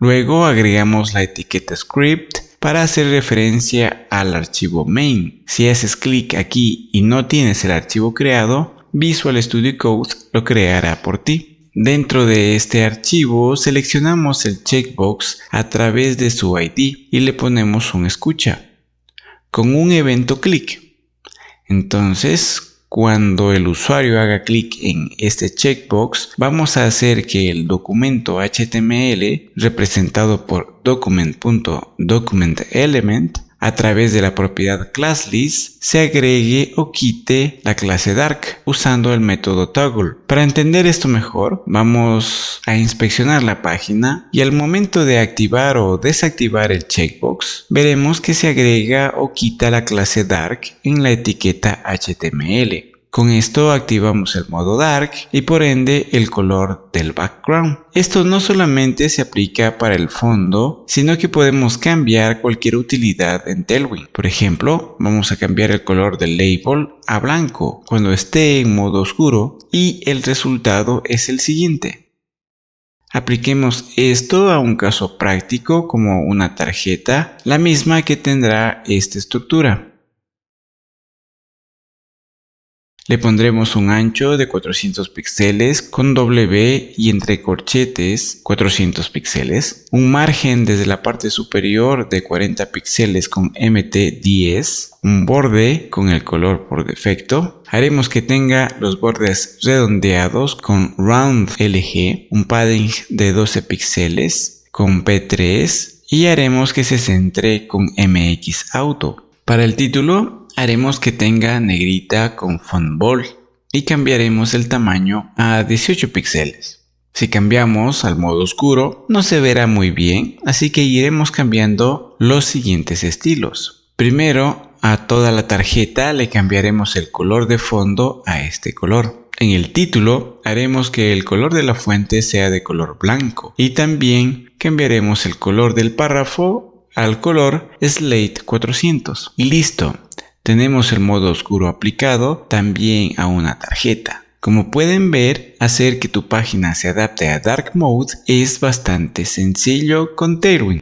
Luego agregamos la etiqueta script para hacer referencia al archivo main. Si haces clic aquí y no tienes el archivo creado, Visual Studio Code lo creará por ti. Dentro de este archivo seleccionamos el checkbox a través de su ID y le ponemos un escucha con un evento clic. Entonces, cuando el usuario haga clic en este checkbox, vamos a hacer que el documento HTML representado por document.documentElement a través de la propiedad classList se agregue o quite la clase Dark usando el método toggle. Para entender esto mejor, vamos a inspeccionar la página y al momento de activar o desactivar el checkbox, veremos que se agrega o quita la clase Dark en la etiqueta HTML. Con esto activamos el modo Dark y por ende el color del background. Esto no solamente se aplica para el fondo, sino que podemos cambiar cualquier utilidad en Tailwind. Por ejemplo, vamos a cambiar el color del label a blanco cuando esté en modo oscuro y el resultado es el siguiente. Apliquemos esto a un caso práctico como una tarjeta, la misma que tendrá esta estructura. Le pondremos un ancho de 400 píxeles con W y entre corchetes 400 píxeles, un margen desde la parte superior de 40 píxeles con MT10, un borde con el color por defecto. Haremos que tenga los bordes redondeados con Round LG, un padding de 12 píxeles con P3 y haremos que se centre con MX Auto. Para el título, haremos que tenga negrita con font bold y cambiaremos el tamaño a 18 píxeles. Si cambiamos al modo oscuro, no se verá muy bien, así que iremos cambiando los siguientes estilos. Primero, a toda la tarjeta le cambiaremos el color de fondo a este color. En el título, haremos que el color de la fuente sea de color blanco y también cambiaremos el color del párrafo al color Slate 400. Y listo. Tenemos el modo oscuro aplicado también a una tarjeta. Como pueden ver, hacer que tu página se adapte a Dark Mode es bastante sencillo con Tailwind.